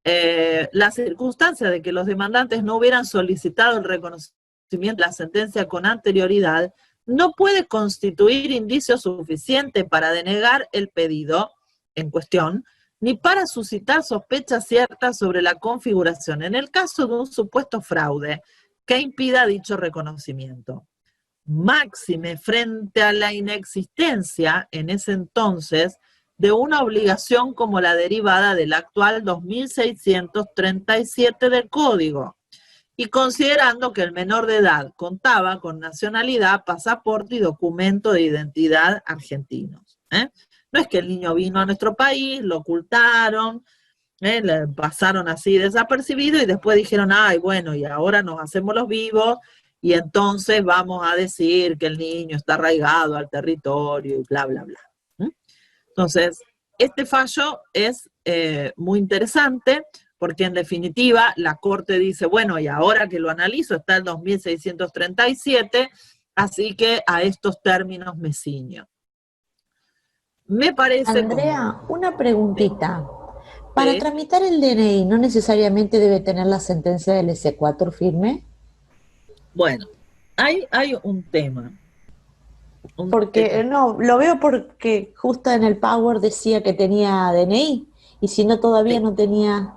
la circunstancia de que los demandantes no hubieran solicitado el reconocimiento de la sentencia con anterioridad no puede constituir indicio suficiente para denegar el pedido en cuestión, ni para suscitar sospechas ciertas sobre la configuración en el caso de un supuesto fraude que impida dicho reconocimiento. Máxime frente a la inexistencia en ese entonces de una obligación como la derivada del actual 2637 del Código, y considerando que el menor de edad contaba con nacionalidad, pasaporte y documento de identidad argentinos. No es que el niño vino a nuestro país, lo ocultaron, le pasaron así desapercibido y después dijeron, ay, bueno, y ahora nos hacemos los vivos y entonces vamos a decir que el niño está arraigado al territorio y bla, bla, bla. Entonces, este fallo es muy interesante porque en definitiva la Corte dice, bueno, y ahora que lo analizo está el 2637, así que a estos términos me ciño. Me parece Andrea, una preguntita. Para tramitar el DNI, ¿no necesariamente debe tener la sentencia del exequatur firme? Bueno, hay un tema. Porque no, lo veo porque justo en el Power decía que tenía DNI, y si no todavía no tenía,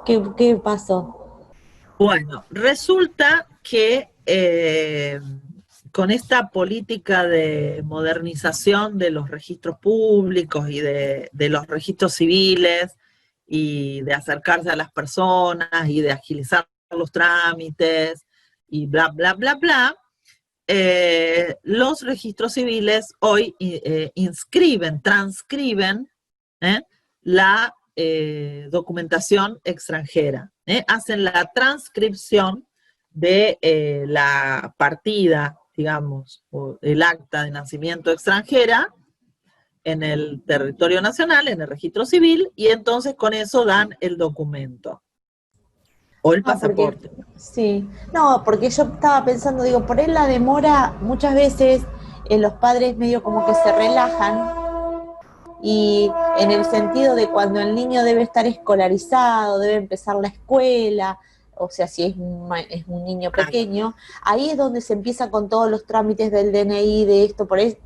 ¿qué pasó? Bueno, resulta que con esta política de modernización de los registros públicos y de los registros civiles y de acercarse a las personas y de agilizar los trámites y bla, bla, bla, bla, los registros civiles hoy transcriben la documentación extranjera, hacen la transcripción de la partida, digamos, o el acta de nacimiento extranjera en el territorio nacional, en el registro civil, y entonces con eso dan el documento. O el pasaporte. Sí, no, porque yo estaba pensando, digo, por ahí la demora, muchas veces los padres medio como que se relajan, y en el sentido de cuando el niño debe estar escolarizado, debe empezar la escuela, o sea, si es un niño pequeño, ahí es donde se empieza con todos los trámites del DNI, de esto, por ahí,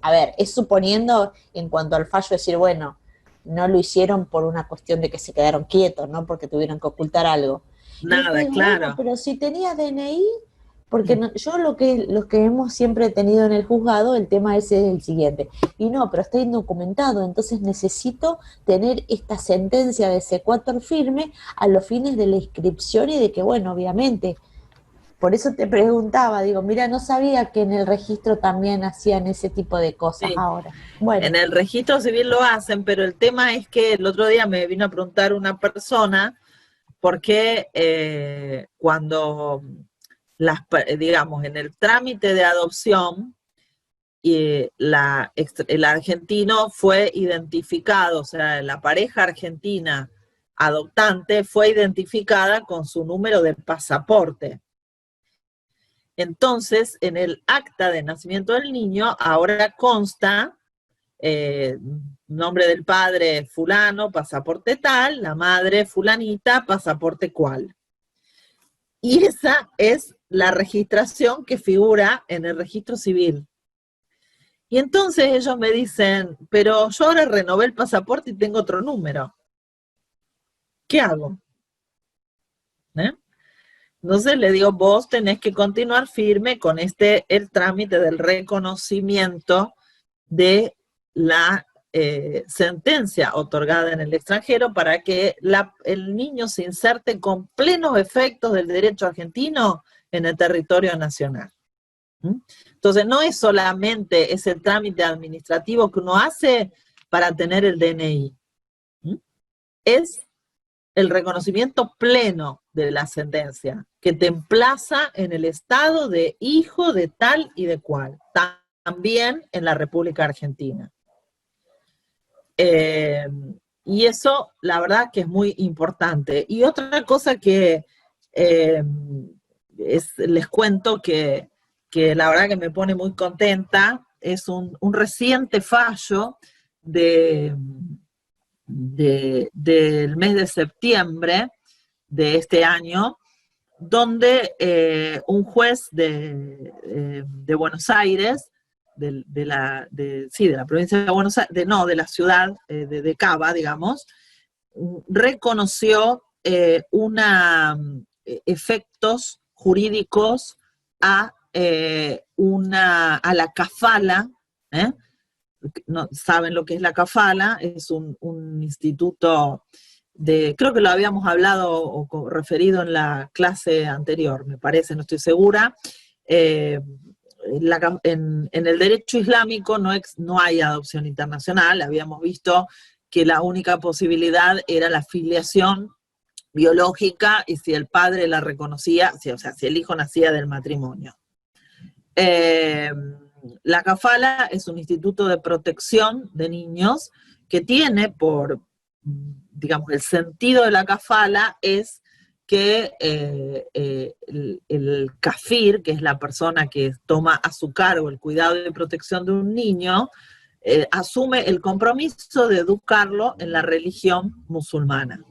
a ver, es suponiendo en cuanto al fallo decir, bueno, no lo hicieron por una cuestión de que se quedaron quietos, ¿no? Porque tuvieron que ocultar algo. Nada, después, claro. Bueno, pero si tenías DNI, porque no, yo los que hemos siempre tenido en el juzgado, el tema ese es el siguiente. Y no, pero está indocumentado, entonces necesito tener esta sentencia de exequatur firme a los fines de la inscripción y de que, bueno, obviamente, por eso te preguntaba, digo, mira, no sabía que en el registro también hacían ese tipo de cosas ahora. Bueno. En el registro civil lo hacen, pero el tema es que el otro día me vino a preguntar una persona, porque cuando, digamos, en el trámite de adopción, el argentino fue identificado, o sea, la pareja argentina adoptante fue identificada con su número de pasaporte. Entonces, en el acta de nacimiento del niño, ahora consta nombre del padre fulano, pasaporte tal, la madre fulanita, pasaporte cual. Y esa es la registración que figura en el registro civil. Y entonces ellos me dicen, pero yo ahora renové el pasaporte y tengo otro número. ¿Qué hago? Entonces le digo, vos tenés que continuar firme con el trámite del reconocimiento de la sentencia otorgada en el extranjero para que el niño se inserte con plenos efectos del derecho argentino en el territorio nacional. Entonces no es solamente ese trámite administrativo que uno hace para tener el DNI, es el reconocimiento pleno de la sentencia, que te emplaza en el estado de hijo de tal y de cual, también en la República Argentina. Y eso, la verdad, que es muy importante. Y otra cosa que les cuento que la verdad que me pone muy contenta, es un reciente fallo del mes de septiembre de este año, donde un juez de Buenos Aires, de la provincia de Buenos Aires, de la ciudad de Cava, digamos, reconoció efectos jurídicos a la kafala. No saben lo que es la kafala, es un instituto creo que lo habíamos hablado o referido en la clase anterior, me parece, no estoy segura. En el derecho islámico no hay adopción internacional, habíamos visto que la única posibilidad era la filiación biológica y si el padre la reconocía, o sea, si el hijo nacía del matrimonio. La kafala es un instituto de protección de niños que tiene digamos, el sentido de la kafala es que el kafir, que es la persona que toma a su cargo el cuidado y protección de un niño, asume el compromiso de educarlo en la religión musulmana.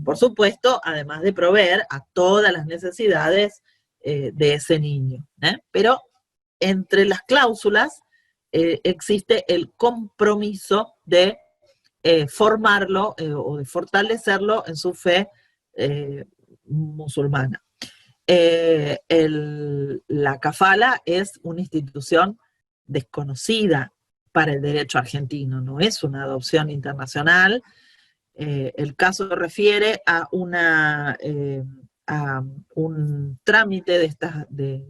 Por supuesto, además de proveer a todas las necesidades de ese niño. Pero entre las cláusulas existe el compromiso de formarlo o de fortalecerlo en su fe musulmana. La kafala es una institución desconocida para el derecho argentino, no es una adopción internacional. El caso refiere a un trámite de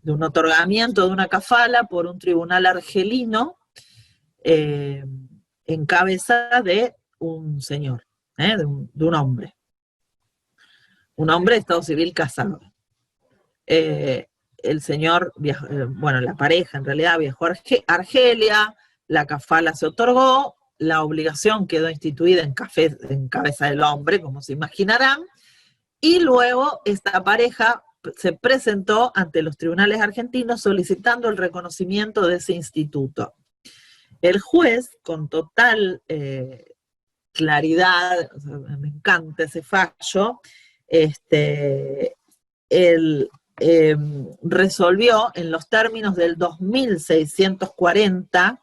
un otorgamiento de una kafala por un tribunal argelino en cabeza de un señor, de un hombre. Un hombre de estado civil casado. El señor, la pareja en realidad viajó a Argelia, la kafala se otorgó, la obligación quedó instituida en cabeza del hombre, como se imaginarán, y luego esta pareja se presentó ante los tribunales argentinos solicitando el reconocimiento de ese instituto. El juez, con total claridad, o sea, me encanta ese fallo, resolvió en los términos del 2640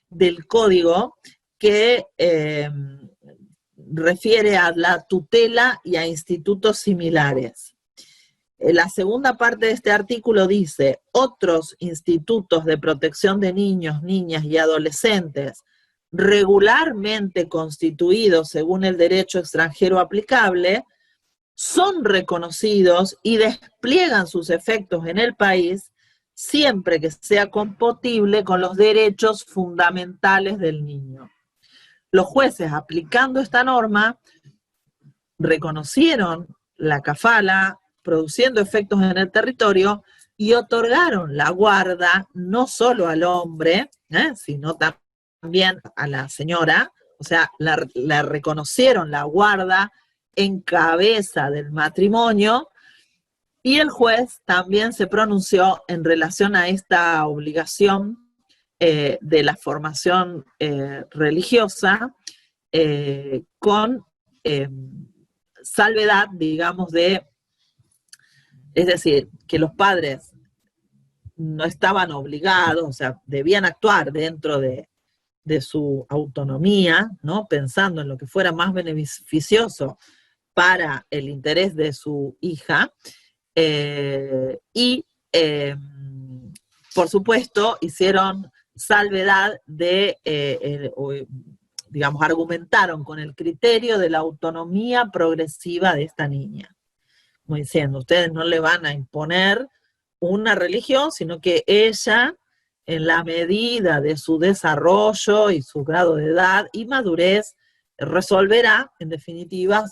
del Código que refiere a la tutela y a institutos similares. La segunda parte de este artículo dice: otros institutos de protección de niños, niñas y adolescentes regularmente constituidos según el derecho extranjero aplicable son reconocidos y despliegan sus efectos en el país siempre que sea compatible con los derechos fundamentales del niño. Los jueces, aplicando esta norma, reconocieron la kafala, produciendo efectos en el territorio, y otorgaron la guarda no solo al hombre, sino también a la señora, o sea, la reconocieron la guarda en cabeza del matrimonio, y el juez también se pronunció en relación a esta obligación de la formación religiosa, con salvedad, digamos, es decir, que los padres no estaban obligados, o sea, debían actuar dentro de su autonomía, ¿no? Pensando en lo que fuera más beneficioso para el interés de su hija, y por supuesto hicieron salvedad digamos, argumentaron con el criterio de la autonomía progresiva de esta niña, como diciendo, ustedes no le van a imponer una religión, sino que ella, en la medida de su desarrollo y su grado de edad y madurez, resolverá, en definitiva,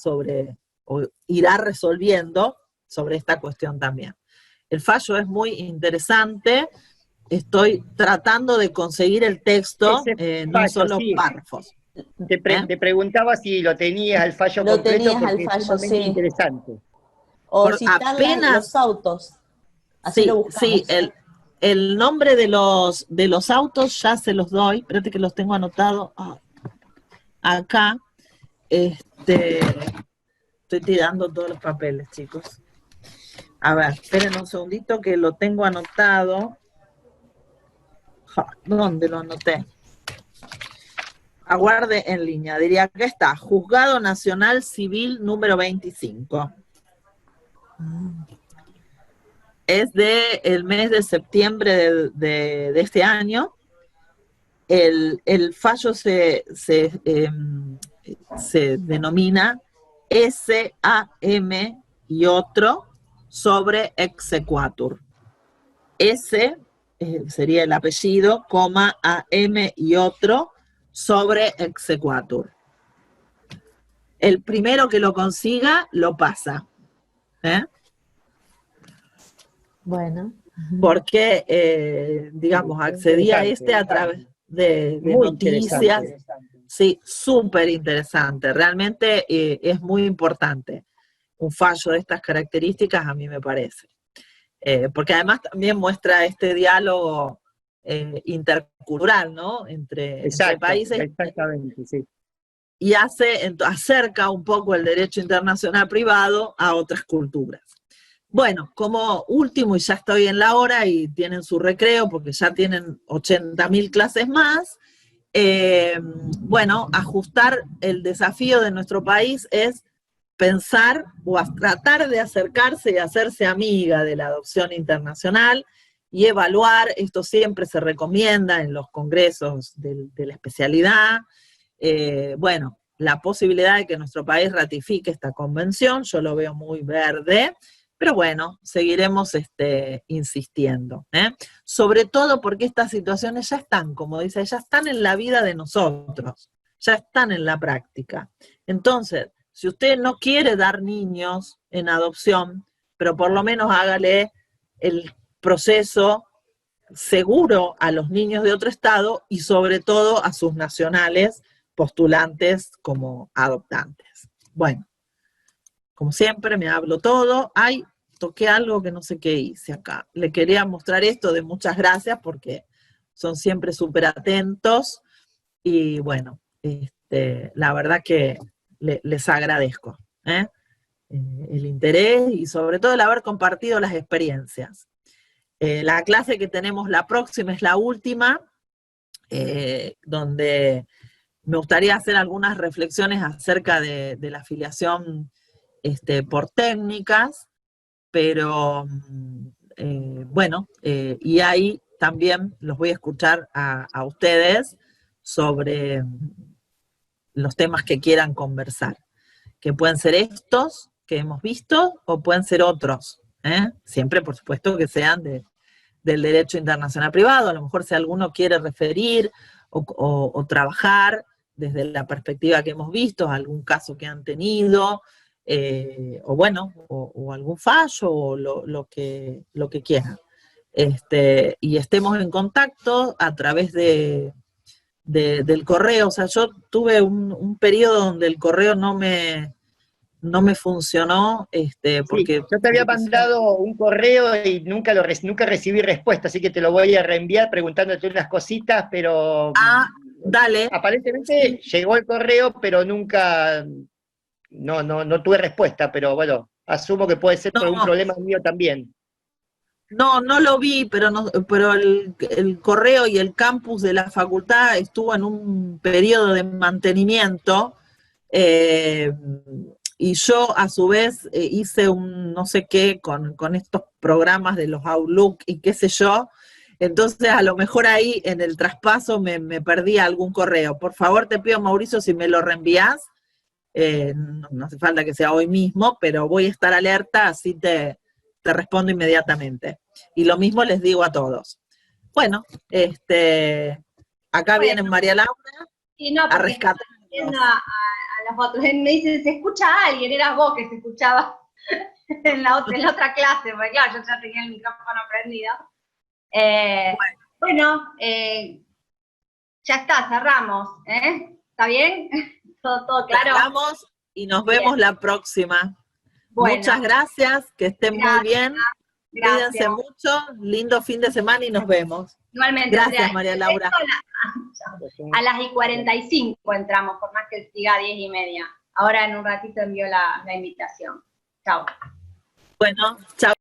o irá resolviendo sobre esta cuestión también. El fallo es muy interesante, estoy tratando de conseguir el texto, no solo párrafos. Te preguntaba si lo tenías al fallo completo, tenías porque al fallo, es sumamente interesante. O citar los autos. Así lo buscamos. Sí, el nombre de los autos ya se los doy, espérate que los tengo anotados acá. Estoy tirando todos los papeles, chicos. A ver, esperen un segundito que lo tengo anotado. ¿Dónde lo anoté? Aguarde en línea, diría que está, Juzgado Nacional Civil número 25. Es del mes de septiembre de este año. El fallo se denomina S.A.M. y otro sobre exequatur. S sería el apellido, coma, A.M. y otro sobre exequatur. El primero que lo consiga, lo pasa. Bueno. Porque, digamos, accedí a a través de noticias. Sí, súper interesante. Realmente es muy importante un fallo de estas características, a mí me parece. Porque además también muestra este diálogo intercultural, ¿no? Entre países. Exactamente, sí. Y acerca un poco el derecho internacional privado a otras culturas. Bueno, como último, y ya estoy en la hora y tienen su recreo porque ya tienen 80.000 clases más, bueno, ajustar el desafío de nuestro país es pensar o tratar de acercarse y hacerse amiga de la adopción internacional y evaluar, esto siempre se recomienda en los congresos de la especialidad, bueno, la posibilidad de que nuestro país ratifique esta convención, yo lo veo muy verde, pero bueno, seguiremos insistiendo, sobre todo porque estas situaciones ya están, como dice, ya están en la vida de nosotros, ya están en la práctica. Entonces, si usted no quiere dar niños en adopción, pero por lo menos hágale el proceso seguro a los niños de otro estado y sobre todo a sus nacionales postulantes como adoptantes. Bueno, como siempre me hablo todo. Ay, toqué algo que no sé qué hice acá. Le quería mostrar esto de muchas gracias porque son siempre súper atentos y bueno, la verdad que les agradezco el interés y sobre todo el haber compartido las experiencias. La clase que tenemos la próxima es la última, donde me gustaría hacer algunas reflexiones acerca de la afiliación por técnicas, pero bueno, y ahí también los voy a escuchar a ustedes sobre los temas que quieran conversar, que pueden ser estos que hemos visto o pueden ser otros, siempre por supuesto que sean del derecho internacional privado, a lo mejor si alguno quiere referir o trabajar desde la perspectiva que hemos visto, algún caso que han tenido, o bueno, o algún fallo, o lo que quieran. Y estemos en contacto a través del correo. O sea, yo tuve un periodo donde el correo no me funcionó, porque... Sí, yo te había mandado un correo y nunca recibí respuesta, así que te lo voy a reenviar preguntándote unas cositas, pero dale. aparentemente llegó el correo, pero nunca, no tuve respuesta, pero bueno, asumo que puede ser por un problema mío también. No lo vi, pero el correo y el campus de la facultad estuvo en un periodo de mantenimiento, y yo a su vez hice un no sé qué con estos programas de los Outlook y qué sé yo. Entonces a lo mejor ahí en el traspaso me perdí algún correo. Por favor te pido, Mauricio, si me lo reenvías, no hace falta que sea hoy mismo, pero voy a estar alerta, así te respondo inmediatamente. Y lo mismo les digo a todos. Bueno, acá viene María Laura a rescatar. A los otros. Me dicen, se escucha a alguien, eras vos que se escuchaba en la otra clase, porque claro, yo ya tenía el micrófono prendido. Bueno, ya está, cerramos. ¿Está bien? ¿Todo claro? Cerramos y nos vemos la próxima. Bueno, muchas gracias, que estén muy bien. Gracias. Cuídense mucho, lindo fin de semana y nos vemos. Igualmente. Gracias, Andrea. María Laura. A las 1:45 entramos, por más que siga a 10:30. Ahora en un ratito envío la invitación. Chao. Bueno, chao.